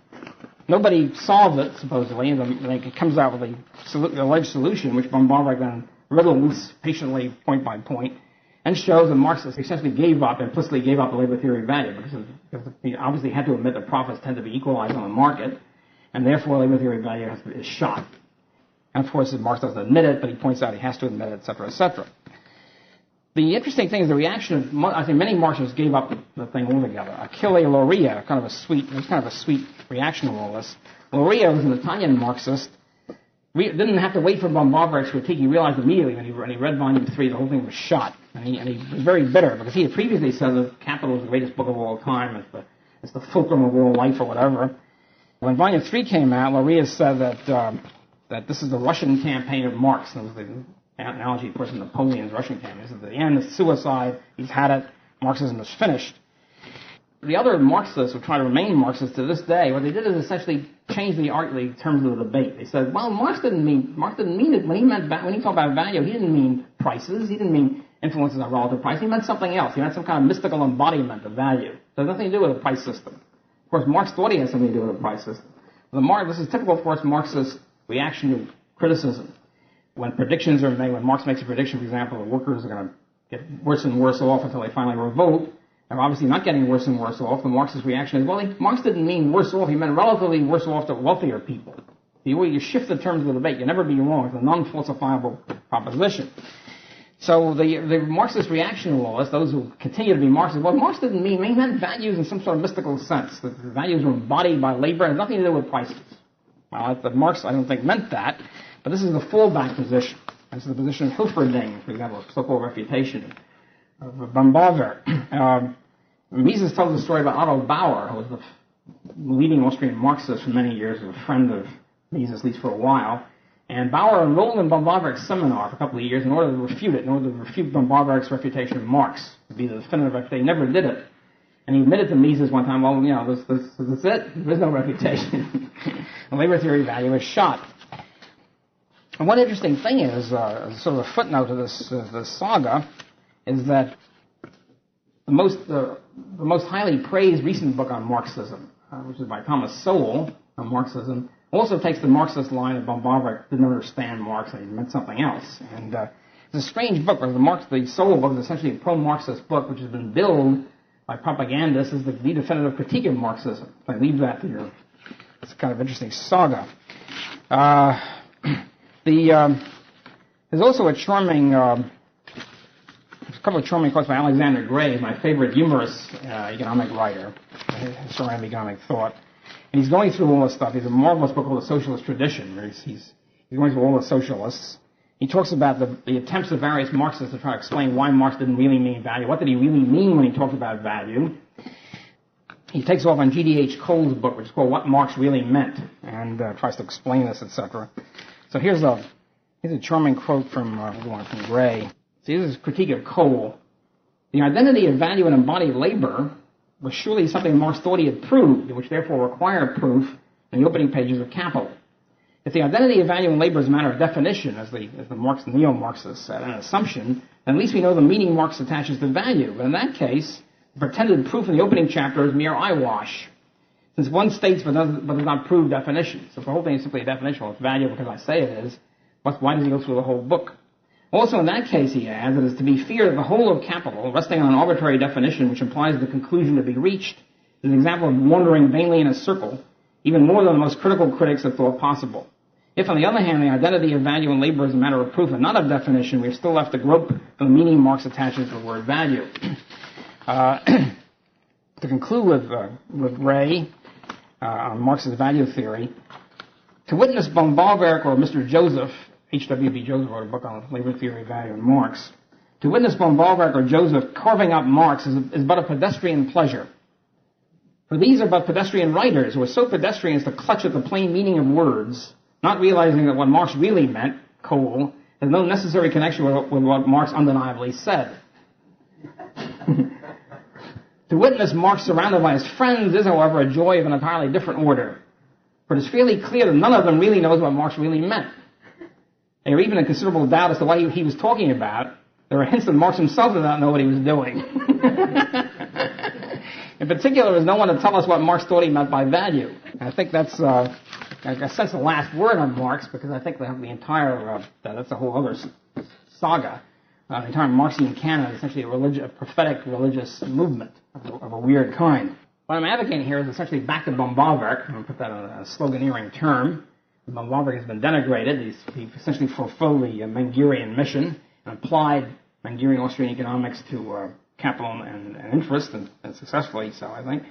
nobody solved it, supposedly, and then it comes out with the alleged solution, which Bohn-Bawerk then riddles patiently, point by point, and shows that Marx essentially implicitly gave up the labor theory of value, because he obviously had to admit that profits tend to be equalized on the market, and therefore labor theory of value is shot. And of course, Marx doesn't admit it, but he points out he has to admit it, etc., etc. The interesting thing is the reaction of, I think many Marxists gave up the thing altogether. Achille Loria, kind of a sweet reaction to all this. Loria was an Italian Marxist. Didn't have to wait for Bohn-Bawerk's critique. He realized immediately when he read volume 3, the whole thing was shot. And he was very bitter because he had previously said that Capital is the greatest book of all time. It's the fulcrum of all life or whatever. When Volume 3 came out, Walras said that this is the Russian campaign of Marx. And it was the analogy, of course, of Napoleon's Russian campaign. He said at the end, it's suicide. He's had it. Marxism is finished. The other Marxists who try to remain Marxists to this day, what they did is essentially change the terms of the debate. They said, well, Marx didn't mean it when he talked about value. He didn't mean prices. He didn't mean influences on relative price. He meant something else. He meant some kind of mystical embodiment of value. It has nothing to do with a price system. Of course, Marx thought he had something to do with a price system. This is typical, of course, Marxist reaction to criticism. When predictions are made, when Marx makes a prediction, for example, the workers are going to get worse and worse off until they finally revolt, they're obviously not getting worse and worse off. The Marxist reaction is, well, Marx didn't mean worse off. He meant relatively worse off to wealthier people. You shift the terms of the debate. You'll never be wrong. It's a non-falsifiable proposition. So the Marxist reactionalists, those who continue to be Marxists, well, Marx didn't mean, he meant values in some sort of mystical sense. That the values were embodied by labor and nothing to do with prices. Well, Marx, I don't think, meant that, but this is the fallback position. This is the position of Hilferding, for example, so-called refutation of Bohn-Bawerk. Mises tells the story about Otto Bauer, who was the leading Austrian Marxist for many years, a friend of Mises, at least for a while. And Bauer enrolled in Bohn-Bawerk's seminar for a couple of years in order to refute Bohn-Bawerk's refutation of Marx, to be the definitive refutation. He never did it. And he admitted to Mises one time, well, this is it. There's no refutation. The labor theory value is shot. And one interesting thing is, sort of a footnote to this saga, is that the most highly praised recent book on Marxism, which is by Thomas Sowell on Marxism, also takes the Marxist line that Bohn-Bawerk didn't understand Marx and he meant something else. And it's a strange book, because the Sowell book is essentially a pro-Marxist book which has been billed by propagandists as the definitive critique of Marxism. I leave that to you. It's a kind of interesting saga. There's also a couple of charming quotes by Alexander Gray, my favorite humorous economic writer, historian of economic thought. And he's going through all this stuff. He's a marvelous book called The Socialist Tradition, where he's going through all the socialists. He talks about the attempts of various Marxists to try to explain why Marx didn't really mean value. What did he really mean when he talked about value? He takes off on G.D.H. Cole's book, which is called What Marx Really Meant, and tries to explain this, etc. So here's a charming quote from Gray. See, this is a critique of Cole. The identity of value and embodied labor was surely something Marx thought he had proved, which therefore required proof in the opening pages of Capital. If the identity of value and labor is a matter of definition, as the neo-Marxists said, an assumption, then at least we know the meaning Marx attaches to value. But in that case, the pretended proof in the opening chapter is mere eyewash, since one states but does not prove definition. So if the whole thing is simply a definition, well, it's value because I say it is, why does he go through the whole book? Also, in that case, he adds, it is to be feared that the whole of Capital, resting on an arbitrary definition which implies the conclusion to be reached, is an example of wandering vainly in a circle, even more than the most critical critics have thought possible. If, on the other hand, the identity of value and labor is a matter of proof and not of definition, we have still left to grope for the meaning Marx attaches to the word value. To conclude with Ray on Marx's value theory, to witness Bohn-Bawerk or Mr. Joseph, H.W.B. Joseph wrote a book on labor theory, value, and Marx. To witness Bohn-Bawerk or Joseph carving up Marx is but a pedestrian pleasure. For these are but pedestrian writers who are so pedestrian as to clutch at the plain meaning of words, not realizing that what Marx really meant, Cole, has no necessary connection with what Marx undeniably said. To witness Marx surrounded by his friends is, however, a joy of an entirely different order. For it is fairly clear that none of them really knows what Marx really meant. They are even in considerable doubt as to what he was talking about. There are hints that Marx himself did not know what he was doing. In particular, there's no one to tell us what Marx thought he meant by value. And I think that's, I sense the last word on Marx, because I think the entire, that's a whole other saga. The entire Marxian canon is essentially a prophetic religious movement of a weird kind. What I'm advocating here is essentially back to Bohn-Bawerk. I'm going to put that on a sloganeering term. Bohn-Bawerk has been denigrated. He essentially fulfilled the Mengerian mission and applied Mengerian Austrian economics to capital and interest, and successfully so, I think.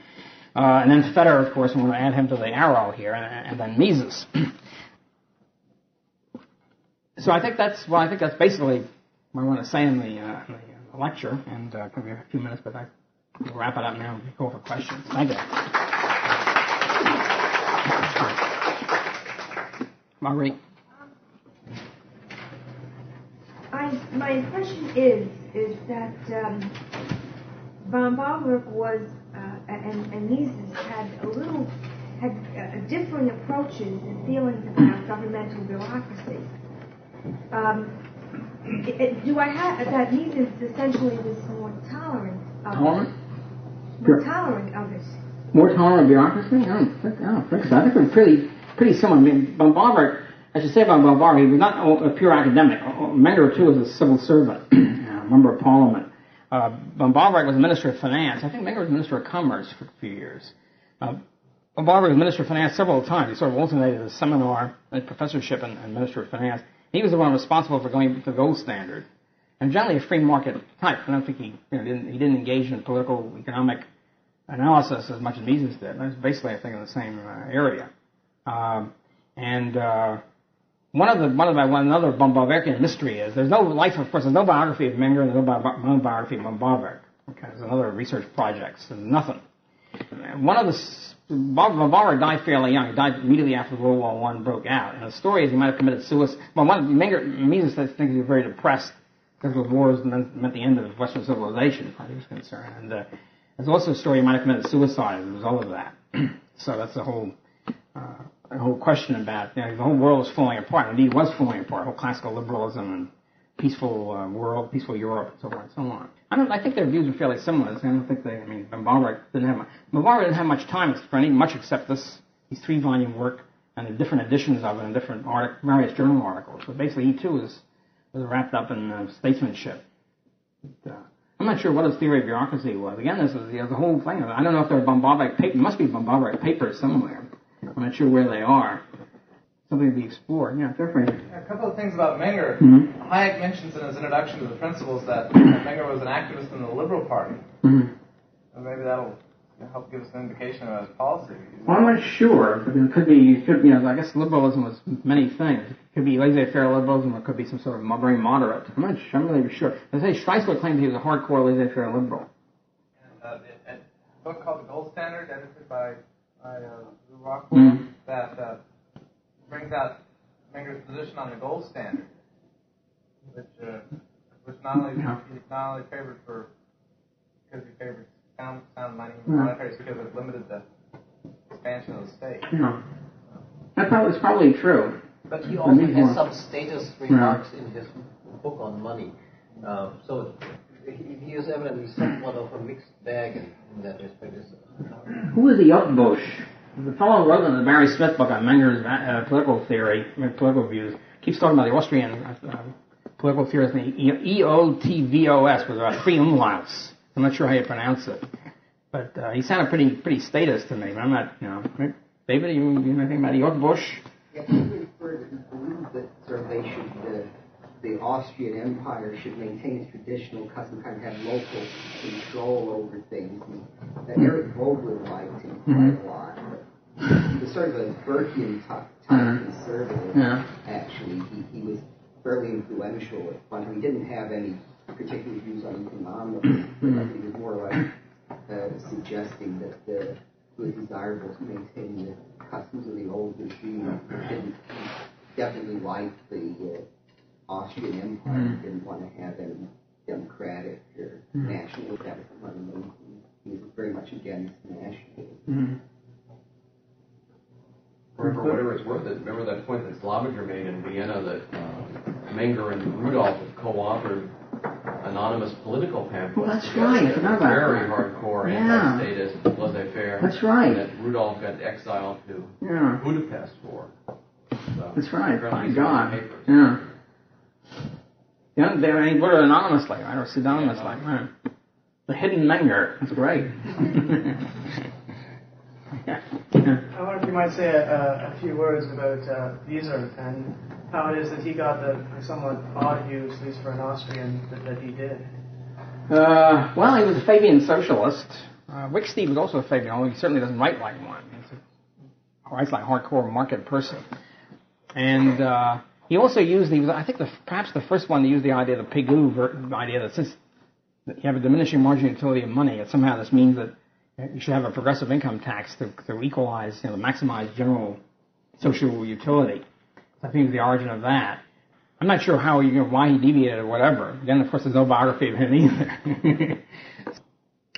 And then Fetter, of course, I'm going to add him to the arrow here, and then Mises. So I think that's basically what I want to say in the lecture, and give me a few minutes, but we'll wrap it up now and go for questions. Thank you. Marguerite. My impression is that Bohn-Bawerk was and Mises had different approaches and feelings about governmental bureaucracy. Do I have that Mises essentially was more tolerant of it? More tolerant of it. More tolerant of bureaucracy? I don't think so. I think we're pretty similar. I mean, Bohn-Bawerk, I should say about Bohn-Bawerk, he was not a pure academic. Menger, too, was a civil servant, a member of parliament. Bohn-Bawerk was Minister of Finance. I think Menger was Minister of Commerce for a few years. Bohn-Bawerk was Minister of Finance several times. He sort of alternated a seminar, a professorship, and Minister of Finance. He was the one responsible for going to the gold standard. And generally a free market type. I don't think he didn't engage in political, economic analysis as much as Mises did. That's basically, I think, in the same area. Another Bohn-Bawerkian mystery is there's no life, of course, there's no biography of Menger and there's no biography of Bohn-Bawerk. Okay, there's another research projects. There's nothing. Bohn-Bawerk died fairly young. He died immediately after World War I broke out. And the story is he might have committed suicide. Well, Mises thinks he was very depressed because the wars meant the end of Western civilization, as far as he was concerned. And there's also a story he might have committed suicide as a result of that. So that's the whole question about, the whole world was falling apart. Indeed, it was falling apart. Whole classical liberalism and peaceful world, peaceful Europe, and so forth and so on. I think their views are fairly similar. I don't think Bohn-Bawerk didn't have much time for much except these 3-volume work and the different editions of it and different various journal articles. So basically, he too was wrapped up in statesmanship. I'm not sure what his theory of bureaucracy was. Again, this is the whole thing. I don't know if there are Bohn-Bawerk papers. There must be Bohn-Bawerk papers somewhere. I'm not sure where they are. Something to be explored. Yeah, different. A couple of things about Menger. Hayek mentions in his introduction to the principles that Menger was an activist in the Liberal Party. And maybe that'll help give us an indication of his policy. Well, I'm not sure. It could be, I guess liberalism was many things. It could be laissez-faire liberalism, or it could be some sort of very moderate. I'm really sure. They say Streisler claimed he was a hardcore laissez-faire liberal. And a book called The Gold Standard, edited by Rothbard, that brings out Menger's position on the gold standard, which not only favored because he favored sound money monetary, because it limited the expansion of the state. Yeah. That's probably true. But he also has some status remarks in his book on money. So he is evidently somewhat of a mixed bag in that respect. Who is the Utbush? The fellow who wrote in the Barry Smith book on Menger's political theory, political views, keeps talking about the Austrian political theorist, EOTVOS, with about 3 umlauts. I'm not sure how you pronounce it. But he sounded pretty statist to me. But I'm not, David, you know anything about Utbush? Yeah, he referred that he believed that the Austrian Empire should maintain its traditional custom, kind of have local control over things. And Eric Vogler liked him quite a lot. He was sort of a Burkean type conservative, actually. He was fairly influential at one time. He didn't have any particular views on economics, but I think it was more like suggesting that it was desirable to maintain the customs of the old regime. He definitely liked the Austrian Empire. He didn't want to have any democratic or national. That was one of the main things. He was very much against nationalism. For whatever it's worth, remember that point that Slavager made in Vienna that Menger and Rudolph had co-authored anonymous political pamphlets. Well, that's right. I forgot about very hardcore anti-statist, laissez-faire. That's right. And that Rudolph got exiled to Budapest for. So, that's right. My God. Yeah. Yeah, they wrote it anonymously, right? Or pseudonymously, right? The hidden Menger. That's great. I wonder if you might say a few words about Weiser and how it is that he got the somewhat odd views, at least for an Austrian, that he did. Well, he was a Fabian socialist. Wicksteed was also a Fabian, although he certainly doesn't write like one. He writes like a hardcore market person. And he also used, I think perhaps the first one to use the idea, the Pigou idea that since you have a diminishing marginal utility of money, and somehow this means that you should have a progressive income tax to equalize, to maximize general social utility. I think it's the origin of that. I'm not sure how why he deviated or whatever. Then, of course, there's no biography of him either.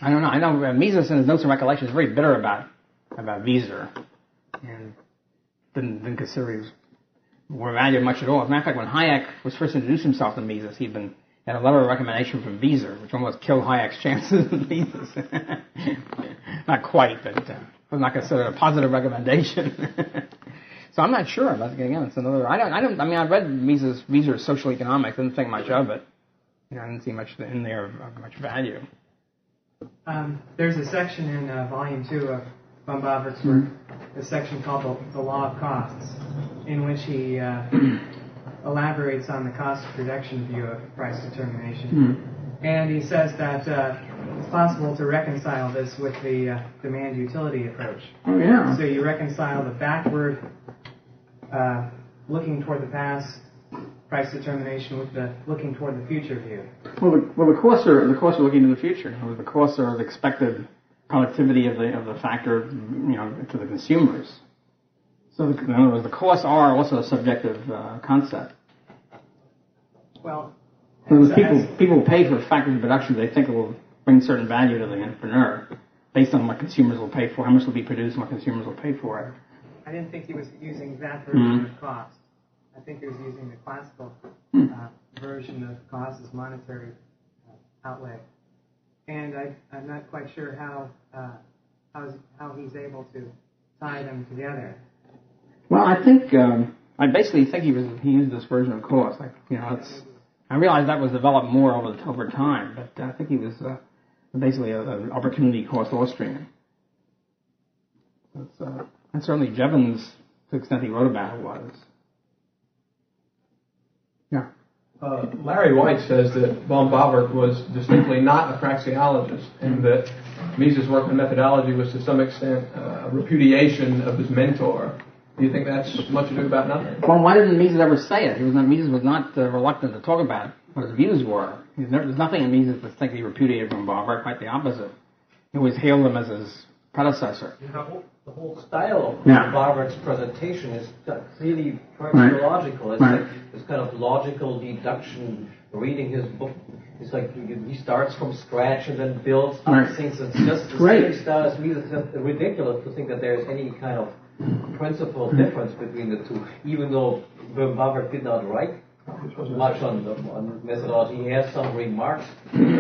I don't know. I know Mises in his Notes and Recollections is very bitter about Weiser, and didn't consider he was more valued much at all. As a matter of fact, when Hayek was first introduced himself to Mises, had a letter of recommendation from Weiser, which almost killed Hayek's chances with Mises. Not quite, but was not considered a positive recommendation. So I'm not sure. Again, it's another. I mean, I read Weiser's Social Economics. Didn't think much of it. I didn't see much in there of much value. There's a section in Volume 2 of Bohn-Bawerk's work, a section called The Law of Costs, in which he elaborates on the cost of production view of price determination. And he says that it's possible to reconcile this with the demand-utility approach. Oh, yeah. So you reconcile the backward, looking toward the past, price determination with the looking toward the future view. Well, the costs are looking to the future. The costs are the expected productivity of the factor, to the consumers. So, in other words, the costs are also a subjective concept. Well, people pay for factors of production they think it will bring certain value to the entrepreneur, based on what consumers will pay for, how much will be produced, and what consumers will pay for it. I didn't think he was using that version of cost. I think he was using the classical version of cost as monetary outlay, and I'm not quite sure how he's able to tie them together. Well, I basically think he used this version of cost. I realize that was developed more over time, but I think he was basically an opportunity cost Austrian. And certainly Jevons, to the extent he wrote about it, was. Yeah. Larry White says that Bohn-Bawerk was distinctly not a praxeologist, and that Mises' work on methodology was to some extent a repudiation of his mentor. Do you think that's much ado about nothing? Well, why didn't Mises ever say it? Mises was not reluctant to talk about what his views were. There's nothing in Mises that think he repudiated from Bohn-Bawerk, quite the opposite. He always hailed him as his predecessor. The whole style of Bohn-Bawerk's presentation is clearly praxeological. It's like this kind of logical deduction. Reading his book, it's like he starts from scratch and then builds up things. It's just the same style as Mises. It's ridiculous to think that there's any kind of principal difference between the two, even though Bohn-Bawerk did not write much on methodology. He has some remarks in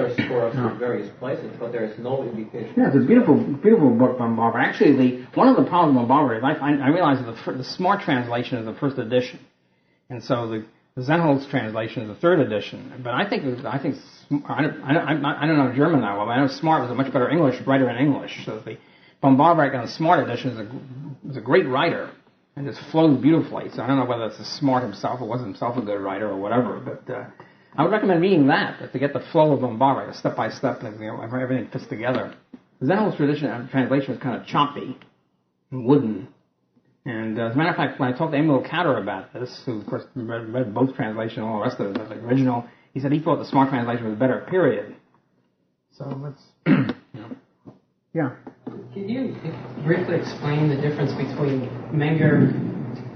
various places, but there is no indication. Yeah, it's a beautiful book by Bohn-Bawerk. Actually, one of the problems with Bohn-Bawerk is I realize that the Smart translation is the first edition, and so the Zenholz translation is the third edition. But I don't know German that well, but I know Smart was a much better writer in English. So the Bohn-Bawerk on the Smart edition is a great writer and just flows beautifully. So I don't know whether it's Smart himself or wasn't himself a good writer or whatever. But I would recommend reading that to get the flow of Bohn-Bawerk, step by step, everything fits together. The Zenholz translation is kind of choppy and wooden. And as a matter of fact, when I talked to Emil Katter about this, who of course read both translations and all the rest of it, the original, he said he thought the Smart translation was better, period. So let's, yeah. Can you briefly explain the difference between Menger,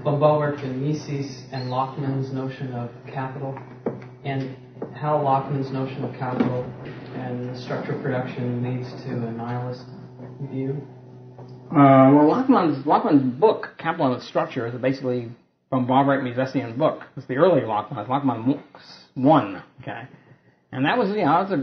Böhm-Bawerk, and Mises and Lachmann's notion of capital, and how Lachmann's notion of capital and the structure of production leads to a nihilist view? Well, Lachmann's book, Capital and Its Structure, is basically Bohn-Bawerk Misesian book. It's the early Lachmann. Lachmann 1, okay? And that was,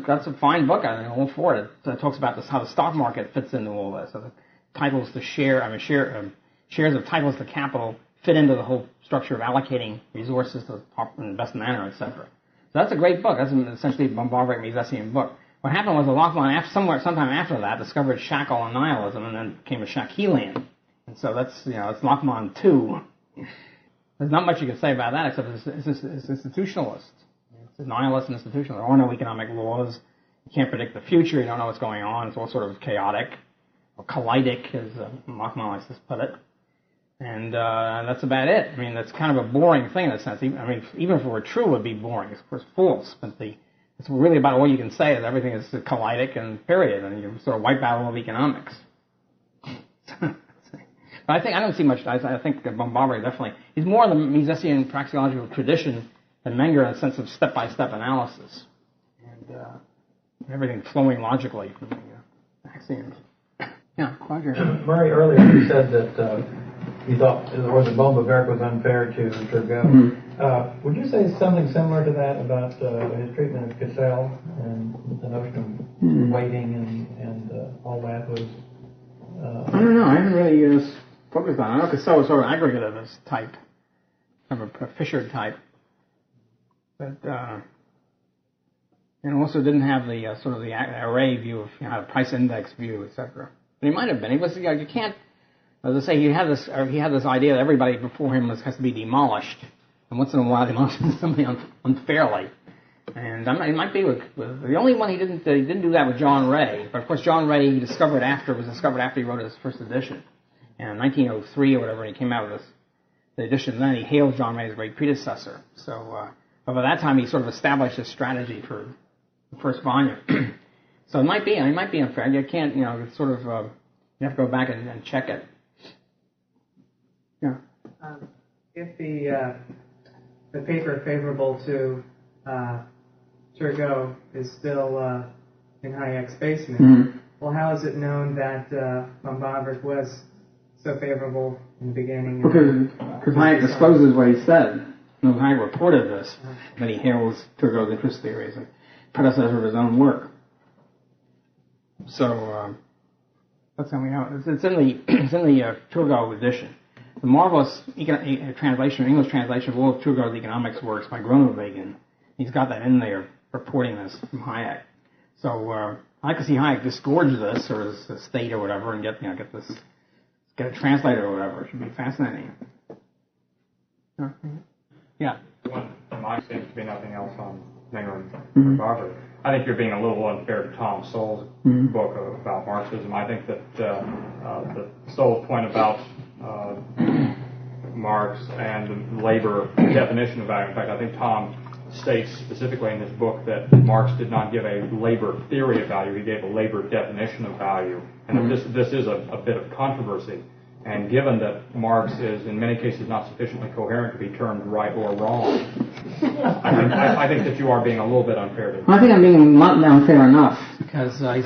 that's a fine book. I'm all for it. It talks about how the stock market fits into all this. So the titles to shares of titles to capital fit into the whole structure of allocating resources to in the best manner, etc. So that's a great book. That's essentially a Bohn-Bawerk Misesian book. What happened was that Lachmann, sometime after that, discovered Shackle and nihilism, and then became a Shackelian. And so that's, it's Lachmann 2. There's not much you can say about that except it's institutionalist. It's a nihilist and institutional. There are no economic laws. You can't predict the future. You don't know what's going on. It's all sort of chaotic, or kaleidic, as Lachmann likes to put it. And that's about it. I mean, that's kind of a boring thing in a sense. Even if it were true, it would be boring. It's, of course, false. But the it's really about all you can say is everything is collidic and period, and you sort of wipe out all of economics. But I don't see much. I think Bohn-Bawerk definitely, he's more in the Misesian praxeological tradition than Menger in the sense of step-by-step analysis and everything flowing logically from the axioms. Yeah, Roger. Murray, earlier you said that you thought Bohn-Bawerk was unfair to Turgot. Mm-hmm. Would you say something similar to that about his treatment of Cassel and the notion of waiting and all that was? I don't know. I haven't really focused on it. I know Cassel was sort of aggregativist type, kind of a Fisher type, but and also didn't have the sort of the array view of the price index view, etc. But he might have been. He was. You can't. As I say, he had this idea that everybody before him has to be demolished, and once in a while demolishes somebody unfairly. And it might be with the only one he didn't do that with John Ray. But of course, John Ray was discovered after he wrote his first edition, and in 1903 or whatever, he came out with the edition. And then he hailed John Ray as a great predecessor. So, but by that time, he sort of established his strategy for the first volume. So it might be unfair. You can't, it's sort of you have to go back and check it. Yeah. If the paper favorable to Turgot is still in Hayek's basement, well, how is it known that Bohn-Bawerk was so favorable in the beginning? Because Hayek discloses what he said. Hayek reported this, that he hails Turgot's interest theories and predecessor of his own work. So that's how we know it. It's in the Turgot edition. The marvelous English translation of all of Turgot's economics works by Groenewegen. He's got that in there, reporting this from Hayek. So I'd like to see Hayek disgorge this, or this state or whatever, and get it translated or whatever. It should be fascinating. Yeah. One, mine seems to be nothing else on Menger and Böhm-Bawerk. I think you're being a little unfair to Tom Sowell's book about Marxism. I think that the Sowell's point about Marx and the labor definition of value. In fact, I think Tom states specifically in his book that Marx did not give a labor theory of value, he gave a labor definition of value. And this is a bit of controversy. And given that Marx is in many cases not sufficiently coherent to be termed right or wrong, I think that you are being a little bit unfair to him. I think I'm being not unfair enough, because he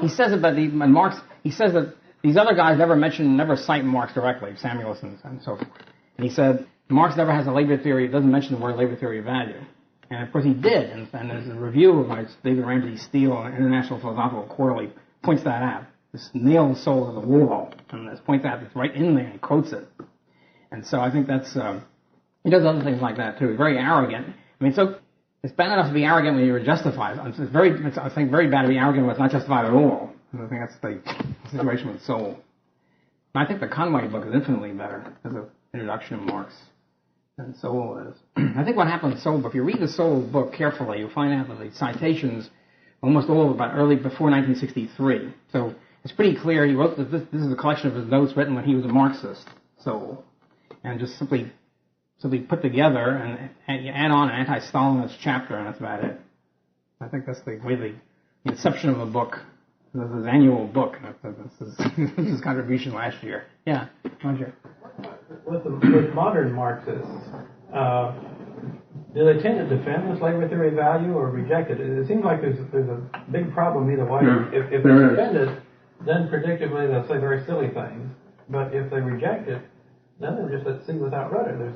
says about Marx, he says that these other guys never cite Marx directly, Samuelson and so forth. And he said, Marx never has a labor theory, doesn't mention the word labor theory of value. And of course he did, and there's a review of David Ramsey Steele on International Philosophical Quarterly points that out. This nails Sowell to the wall, and this points out it's right in there and quotes it. And so I think that's, he does other things like that too. He's very arrogant. I mean, so it's bad enough to be arrogant when you're justified. It's I think very bad to be arrogant when it's not justified at all. And I think that's the situation with Sowell. And I think the Conway book is infinitely better as an introduction to Marx than Sowell is. I think what happened with Sowell, if you read the Sowell book carefully, you'll find out that the citations, almost all about before 1963. So it's pretty clear he wrote this is a collection of his notes written when he was a Marxist, Sowell, and just simply put together and you add on an anti-Stalinist chapter, and that's about it. I think that's the way the inception of the book. This is his annual book. This is his contribution last year. Yeah, Roger. With modern Marxists, do they tend to defend this labor theory of value or reject it? It seems like there's a big problem either way. Yeah, if they defend it, then predictably they'll say very silly things. But if they reject it, then they're just at sea without rudder.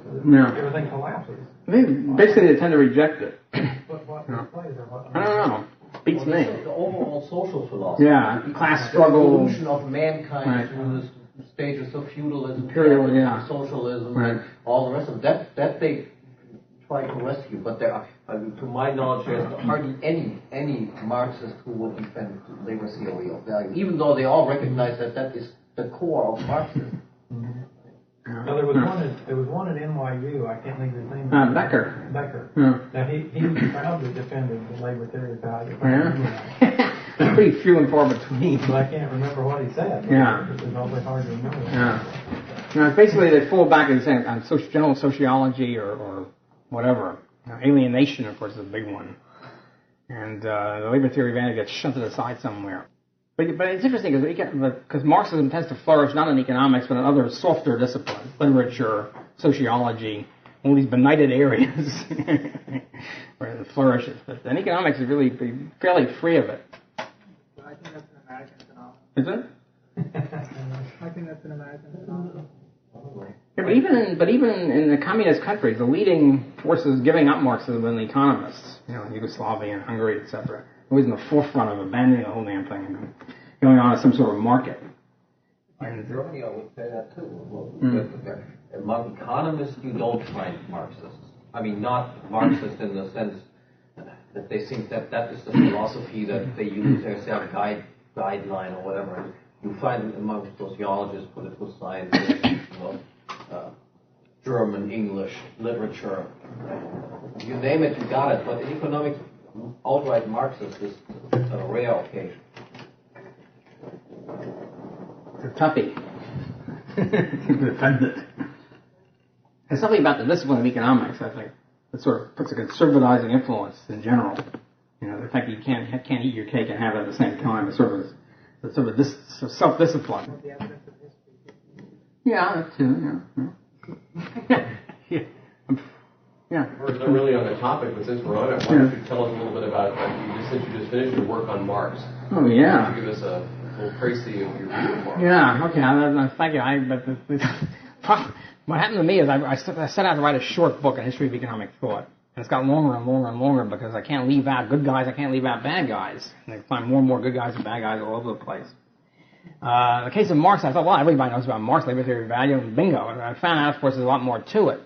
Everything collapses. Basically, they tend to reject it. What plays or what? I don't know. Beats me. The overall social philosophy. Yeah, class struggle. The evolution of mankind through the stages of feudalism, socialism, and all the rest of it. That they try to rescue, but there are, to my knowledge, there's hardly any Marxist who would defend labor theory of value, even though they all recognize that is the core of Marxism. Now there was one at NYU. I can't think of his name. Becker. Yeah. Now he proudly defended the labor theory of value. It's pretty few and far between. But I can't remember what he said. Yeah. It's awfully hard to remember. Yeah. Basically they fall back and say on general sociology or whatever. Alienation, of course, is a big one. And the labor theory of value gets shunted aside somewhere. But it's interesting because Marxism tends to flourish not in economics but in other softer disciplines, literature, sociology, all these benighted areas where it flourishes. But in economics is really fairly free of it. I think that's an American phenomenon. Is it? I think that's an American phenomenon. Yeah, but even in the communist countries, the leading forces giving up Marxism are the economists, in Yugoslavia and Hungary, etc. Always in the forefront of abandoning the whole damn thing and going on as some sort of market. In Germany, I would say that too. Among economists, you don't find Marxists. I mean, not Marxist in the sense that they think that is the philosophy that they use as their guideline or whatever. You find it among sociologists, political scientists, German, English, literature. You name it, you got it. But in economics, outright Marxist is a rare occasion. It's a toughie. To defend it. There's something about the discipline of economics, I think, that sort of puts a conservatizing influence in general. The fact that you can't eat your cake and have it at the same time is sort of self-discipline. Yeah, that too. Yeah. We're not really on the topic, but since we're on it, why don't you tell us a little bit about since you just finished your work on Marx? Oh yeah. Could you give us a little précis of your view of Marx? Yeah. Okay. Thank you. What happened to me is I set out to write a short book, A History of Economic Thought. And it's got longer and longer and longer because I can't leave out good guys, I can't leave out bad guys. And I find more and more good guys and bad guys all over the place. In the case of Marx, I thought, well, everybody knows about Marx, labor theory of value, and bingo. And I found out, of course, there's a lot more to it.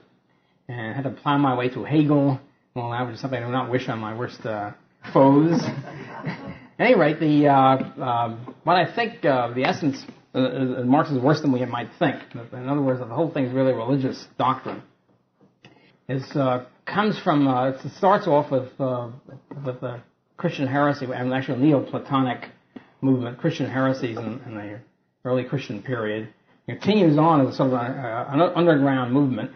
And I had to plow my way through Hegel. Well, that was something I do not wish on my worst foes. At any rate, what I think the essence Marx is worse than we might think. In other words, the whole thing is really religious doctrine. It starts off with the Christian heresy, and actually Neoplatonic movement, Christian heresies in the early Christian period. It continues on as a sort of an underground movement,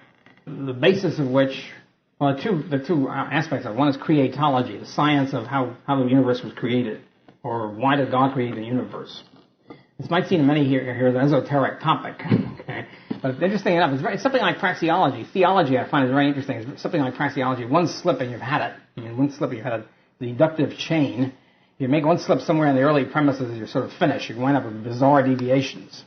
the basis of which, well, the two aspects of it. One is creatology, the science of how the universe was created, or why did God create the universe. This might seem to many here as an esoteric topic, okay? But interesting enough, it's something like praxeology. Theology, I find, is very interesting. It's something like praxeology. One slip and you've had it. One slip, you've had a deductive chain. You make one slip somewhere in the early premises, you're sort of finished. You wind up with bizarre deviations.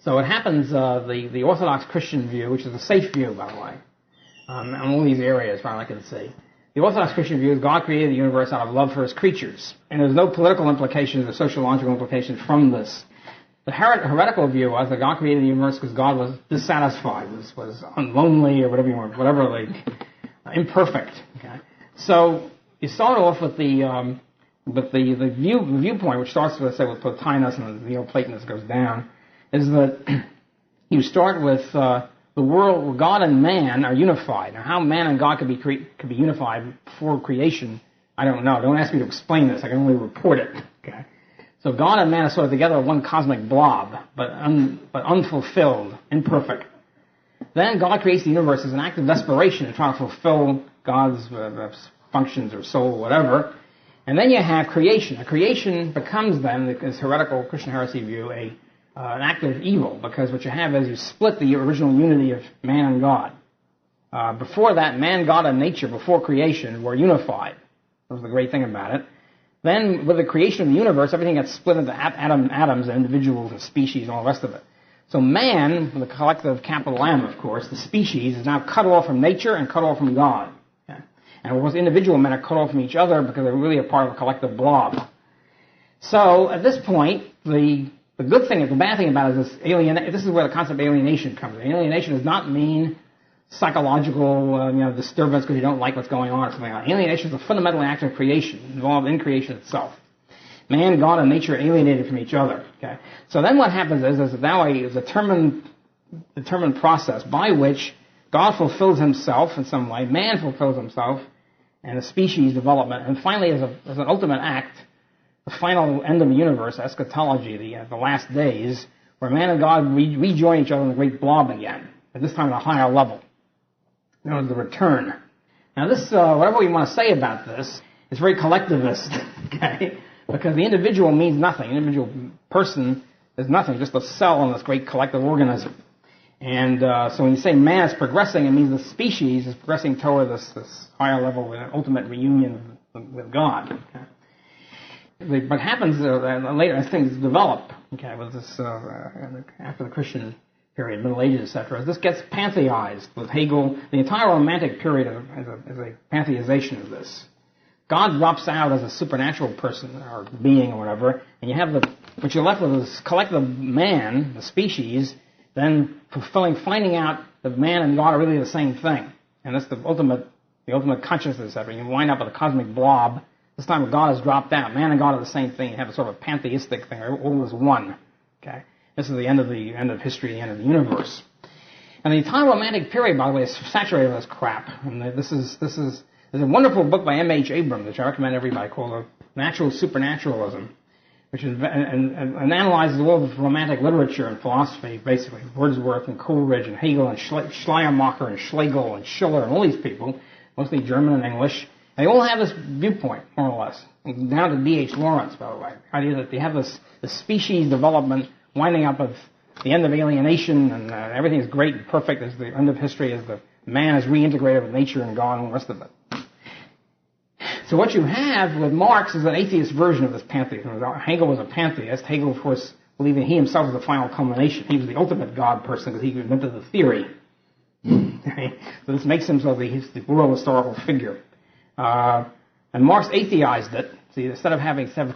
So what happens, the Orthodox Christian view, which is a safe view, by the way, on all these areas, as far as I can see. The Orthodox Christian view is God created the universe out of love for his creatures. And there's no political implications or sociological implications from this. The heretical view was that God created the universe because God was dissatisfied, was lonely, or whatever you want, imperfect. Okay? So you start off with the viewpoint, which starts with, say, with Plotinus, and the Neoplatonist goes down, is that you start with the world where God and man are unified. Now, how man and God could be unified before creation, I don't know. Don't ask me to explain this. I can only report it. Okay. So God and man are sort of together one cosmic blob, but unfulfilled, imperfect. Then God creates the universe as an act of desperation to try to fulfill God's functions or soul or whatever. And then you have creation. Creation becomes then, this heretical Christian heresy view, an act of evil, because what you have is you split the original unity of man and God. Before that, man, God, and nature, before creation, were unified. That was the great thing about it. Then, with the creation of the universe, everything gets split into atoms and individuals and species and all the rest of it. So man, the collective capital M, of course, the species, is now cut off from nature and cut off from God. Okay? And of course, individual men are cut off from each other because they're really a part of a collective blob. So, at this point, the good thing, the bad thing about it is this is where the concept of alienation comes in. Alienation does not mean psychological disturbance because you don't like what's going on or something like that. Alienation is a fundamental act of creation, involved in creation itself. Man, God, and nature are alienated from each other. Okay? So then what happens is now a determined process by which God fulfills himself in some way, man fulfills himself, and the species development, and finally as an ultimate act, the final end of the universe, eschatology, the last days, where man and God rejoin each other in the great blob again, at this time at a higher level. Known as the return. Now this, whatever we want to say about this, is very collectivist, okay? Because the individual means nothing. The individual person is nothing, just a cell in this great collective organism. And so when you say man is progressing, it means the species is progressing toward this higher level, ultimate reunion with God. Okay? What happens later as things develop, okay, with this after the Christian period, Middle Ages, etc., this gets pantheized with Hegel. The entire Romantic period is a pantheization of this. God drops out as a supernatural person or being or whatever, and you have what you're left with is collective man, the species, then finding out that man and God are really the same thing. And that's the ultimate consciousness of it. You wind up with a cosmic blob. This time God has dropped out. Man and God are the same thing. You have a sort of pantheistic thing. All is one. Okay? This is the end of history, the end of the universe. And the entire Romantic period, by the way, is saturated with this crap. And there's a wonderful book by M.H. Abrams, which I recommend everybody, called Natural Supernaturalism, which is, and analyzes all of Romantic literature and philosophy, basically. Wordsworth and Coleridge and Hegel and Schleiermacher and Schlegel and Schiller and all these people, mostly German and English. And they all have this viewpoint, more or less. And down to D.H. Lawrence, by the way. The idea that they have this species development winding up with the end of alienation and everything is great and perfect as the end of history, as the man is reintegrated with nature and God and all the rest of it. So what you have with Marx is an atheist version of this pantheism. Hegel was a pantheist. Hegel, of course, believing he himself was the final culmination. He was the ultimate God person because he invented the theory. Okay? So this makes him sort of the world historical figure. And Marx atheized it. See, instead of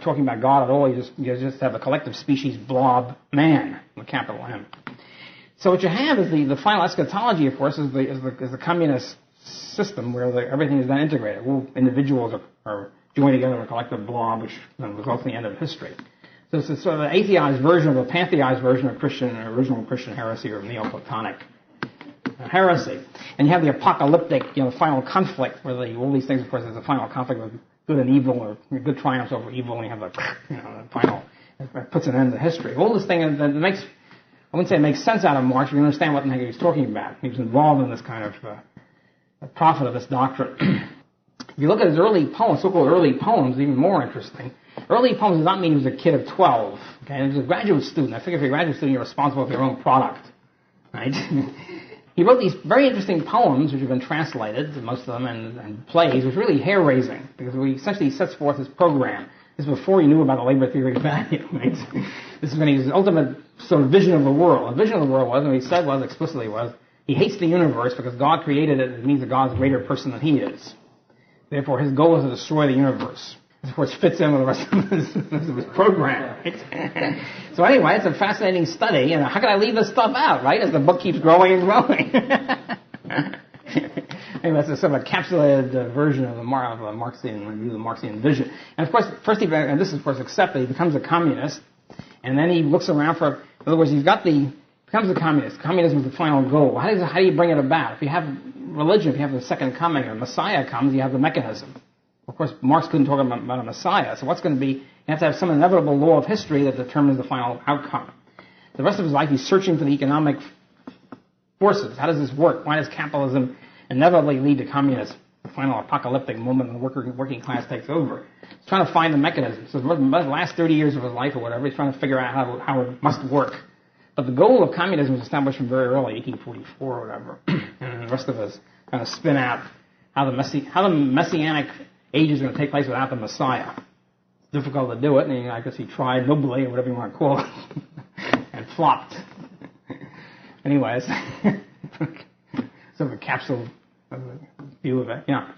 talking about God at all, you just have a collective species blob man, with a capital M. So what you have is the final eschatology, of course, is the communist system where everything is then integrated. All individuals are joined together in a collective blob, which results in the end of history. So it's a sort of an atheized version of a pantheized version of original Christian heresy or Neoplatonic heresy. And you have the apocalyptic, final conflict where all these things, of course, there's a final conflict with good and evil, or good triumphs over evil, and you have the final, it puts an end to history. All this thing that makes, I wouldn't say it makes sense out of Marx, but you understand what the heck he was talking about. He was involved in this kind of prophet of this doctrine. If you look at his early poems, so-called early poems, even more interesting. Early poems does not mean he was a kid of 12. Okay, he was a graduate student. I think if you're a graduate student, you're responsible for your own product, right? He wrote these very interesting poems, which have been translated, most of them, and plays, which are really hair-raising, because he essentially sets forth his program. This is before he knew about the labor theory of value, right? This is when his ultimate sort of vision of the world. The vision of the world was, and what he said was, explicitly was, he hates the universe because God created it. It means that God's a greater person than he is. Therefore, his goal is to destroy the universe. This, of course, fits in with the rest of his program. Right? So anyway, it's a fascinating study. And how can I leave this stuff out, right? As the book keeps growing and growing. Anyway, that's a sort of a encapsulated version of the Marxian vision. And of course, and this is of course accepted, he becomes a communist, and then he looks around in other words, becomes a communist. Communism is the final goal. How do you bring it about? If you have religion, if you have the second coming, or Messiah comes, you have the mechanism. Of course, Marx couldn't talk about a Messiah, so what's going to be, you have to have some inevitable law of history that determines the final outcome. The rest of his life, he's searching for the economic forces. How does this work? Why does capitalism inevitably lead to communism? The final apocalyptic moment when the working class takes over. He's trying to find the mechanism. So the last 30 years of his life or whatever, he's trying to figure out how it must work. But the goal of communism was established from very early, 1844 or whatever. And the rest of us kind of spin out how the messianic age is going to take place without the Messiah. It's difficult to do it, and I guess he tried nobly, or whatever you want to call it, and flopped. Anyways, sort of a capsule view of it, yeah.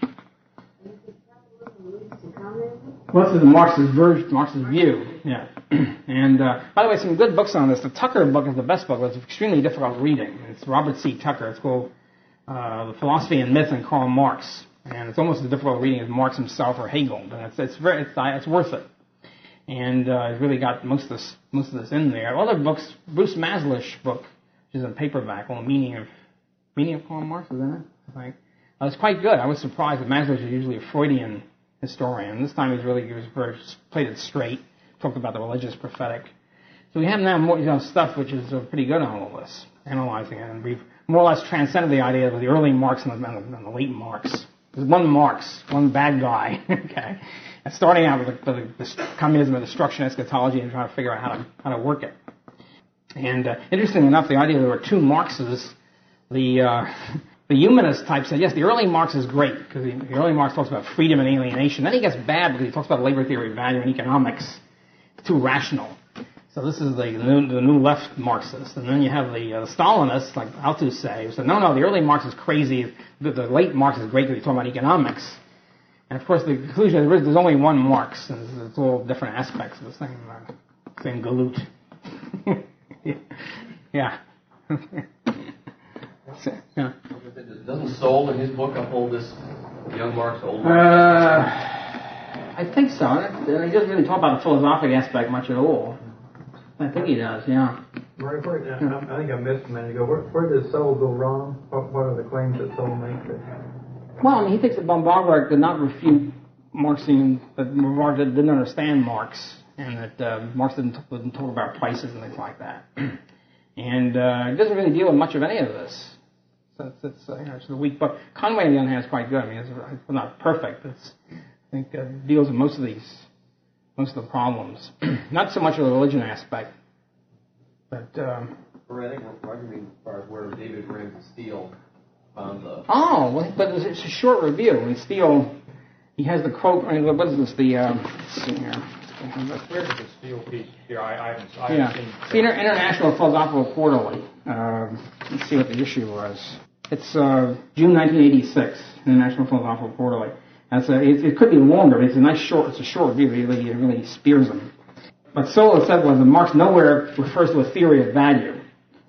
Well, this is Marx's view, yeah. And by the way, some good books on this. The Tucker book is the best book. It's extremely difficult reading. It's Robert C. Tucker. It's called The Philosophy and Myth and Karl Marx. And it's almost as difficult reading as Marx himself or Hegel, but it's worth it. And it's really got most of this in there. Other books, Bruce Maslow's book, which is in paperback, on the meaning of Karl Marx, is that it? It's quite good. I was surprised that Maslow is usually a Freudian historian. This time he was very played it straight, talked about the religious prophetic. So we have now more stuff which is pretty good on all this, analyzing it, and we've more or less transcended the idea of the early Marx and the late Marx. there's one Marx, one bad guy, okay, and starting out with the communism of destruction eschatology and trying to figure out how to work it. And interestingly enough, the idea there were two Marxes, the humanist type said, yes, the early Marx is great, because the early Marx talks about freedom and alienation. Then he gets bad because he talks about labor theory, value, and economics. It's too rational. So this is the new left Marxists. And then you have the Stalinists, like Althusser, who said, no, the early Marx is crazy. The late Marx is great because he's talking about economics. And of course, the conclusion is there's only one Marx, and it's all different aspects of the same galoot. Yeah. Yeah. Doesn't Soul in his book uphold this young Marx, old Marx? I think so. He doesn't really talk about the philosophic aspect much at all. I think he does, yeah. I think I missed a minute ago. Where does Soul go wrong? What are the claims that Soul makes? Well, I mean, he thinks that Bohn-Bawerk did not refute Marxian, that Bawerk didn't understand Marx, and that Marx didn't talk about prices and things like that. And he doesn't really deal with much of any of this. So it's a weak book. Conway, on the other hand, is quite good. I mean, it's not perfect. I think deals with most of the problems. Not so much of the religion aspect, but. I think we're arguing as far as where David Ramsey Steele found the. Oh, well, but it's a short review. I mean, Steele, he has the quote. I mean, what is this? Let's see here. Where's the Steele piece here? I haven't seen the International Philosophical Quarterly. Let's see what the issue was. It's June 1986, International Philosophical Quarterly. And it could be longer, but it's a short review. It really spears them. What Sola said was that Marx nowhere refers to a theory of value,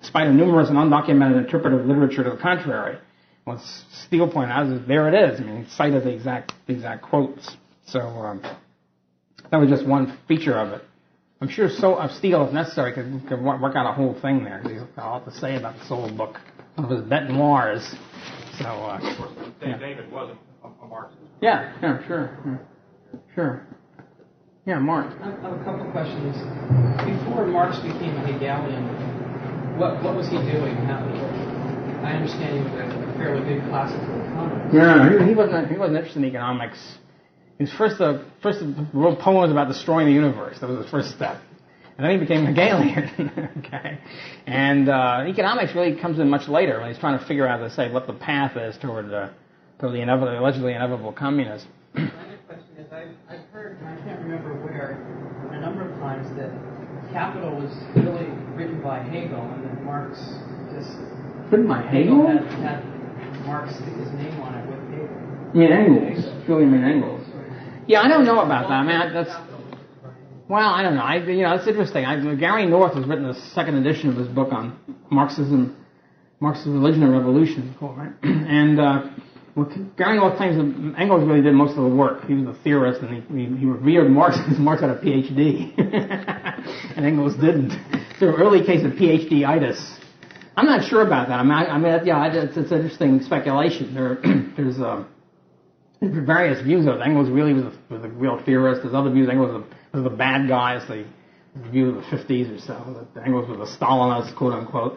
despite a numerous and undocumented interpretive literature to the contrary. What Steele pointed out is there it is. I mean, he cited the exact quotes. So that was just one feature of it. I'm sure Steele, if necessary, could work out a whole thing there. He's got a lot to say about the Soul book. One of his bête noirs. So, David wasn't a Marxist. Yeah, sure. Yeah, Mark. I have a couple of questions. Before Marx became a Hegelian, what was he doing? I understand he was a fairly good classical economist. Yeah, he wasn't interested in economics. His first wrote poems about destroying the universe. That was his first step. And then he became Hegelian. Okay. And economics really comes in much later when he's trying to figure out, let's say, what the path is toward the allegedly inevitable communism. My other question is, I've heard, and I can't remember where, a number of times that Capital was really written by Hegel, and that Marx just... Written by Hegel? Had Marx stick his name on it with Hegel. You mean Engels? Surely you mean Engels. Yeah, I don't know about that. I mean, I don't know. It's interesting. Gary North has written the second edition of his book on Marxism, Religion and Revolution, right? And Gary North claims that Engels really did most of the work. He was a theorist, and he revered Marx because Marx had a PhD, and Engels didn't. So, an early case of PhD-itis. I'm not sure about that. It's an interesting speculation. There's various views of it. Engels really was a real theorist. There's other views. Engels was the bad guy. It's the view of the 50s or so. That Engels was a Stalinist, quote unquote.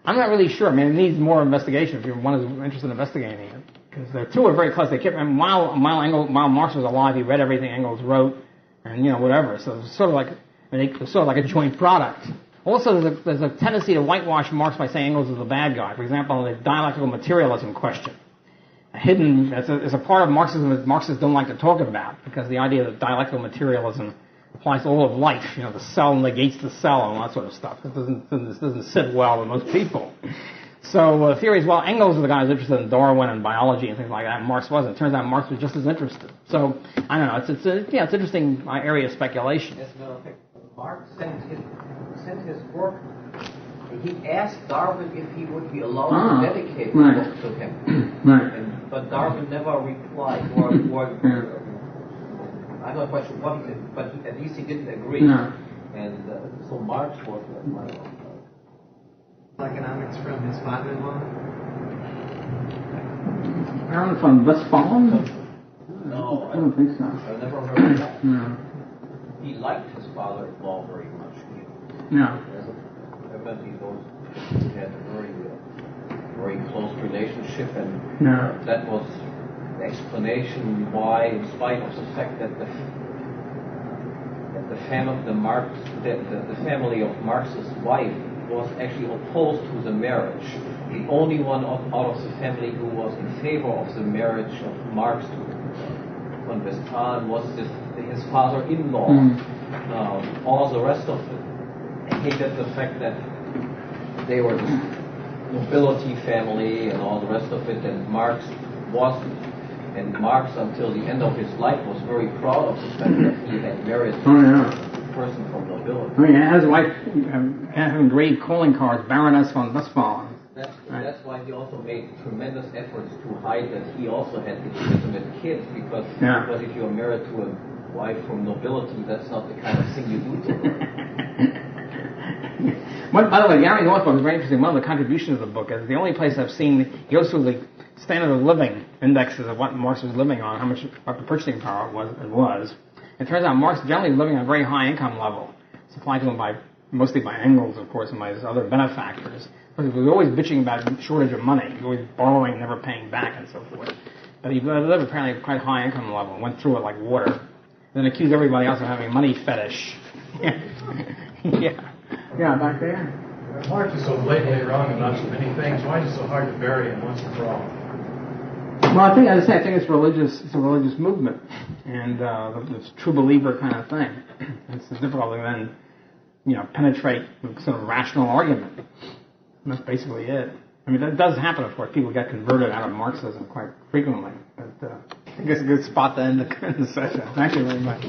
I'm not really sure. I mean, it needs more investigation if one is interested in investigating it, because the two are very close. They kept, and while Marx was alive, he read everything Engels wrote, and whatever. So it's sort of like a joint product. Also, there's a tendency to whitewash Marx by saying Engels is the bad guy. For example, the dialectical materialism question. Hidden as a part of Marxism that Marxists don't like to talk about, because the idea that dialectical materialism applies to all of life, the cell negates the cell and all that sort of stuff. It doesn't sit well with most people. So the theory is, well, Engels was the guy who was interested in Darwin and biology and things like that, and Marx wasn't. It turns out Marx was just as interested. So, I don't know, it's an interesting area of speculation. Yes, no, Marx sent his work. He asked Darwin if he would be allowed to dedicate the book to him. Right. But Darwin never replied. I'm not quite sure what he did, but at least he didn't agree. No. And so Marx was economics from his father-in-law. Aaron from Westfalen? No, I don't think so. I never heard of that. No. He liked his father-in-law very much. No. Evidently, they had a very close relationship, and that was explanation why, in spite of the fact that the family of Marx's wife was actually opposed to the marriage. The only one out of the family who was in favor of the marriage of Marx to von Westphalen was his father-in-law. All the rest of it hated the fact that they were this nobility family and all the rest of it, and Marx wasn't. And Marx, until the end of his life, was very proud of the fact that he had married a person from nobility. Oh yeah, his wife having great calling cards, Baroness von Westphalen. That's why he also made tremendous efforts to hide that he also had illegitimate kids, because if you're married to a wife from nobility, that's not the kind of thing you do to her. By the way, Gary Rothbard is very interesting. One of the contributions of the book is the only place I've seen, he goes through the standard of living indexes of what Marx was living on, what the purchasing power was. It turns out Marx generally was living on a very high income level, supplied to him mostly by Engels, of course, and by his other benefactors. He was always bitching about shortage of money. He was always borrowing and never paying back and so forth. But he lived apparently at a quite high income level and went through it like water. Then accused everybody else of having a money fetish. Yeah, back there. Marx is so blatantly wrong about so many things. Why is it so hard to bury him once and for all? Well, I think it's religious. It's a religious movement, and it's a true believer kind of thing. It's difficult to then, penetrate the sort of rational argument. And that's basically it. I mean, that does happen, of course. People get converted out of Marxism quite frequently. But I think it's a good spot to end the session. Thank you very much.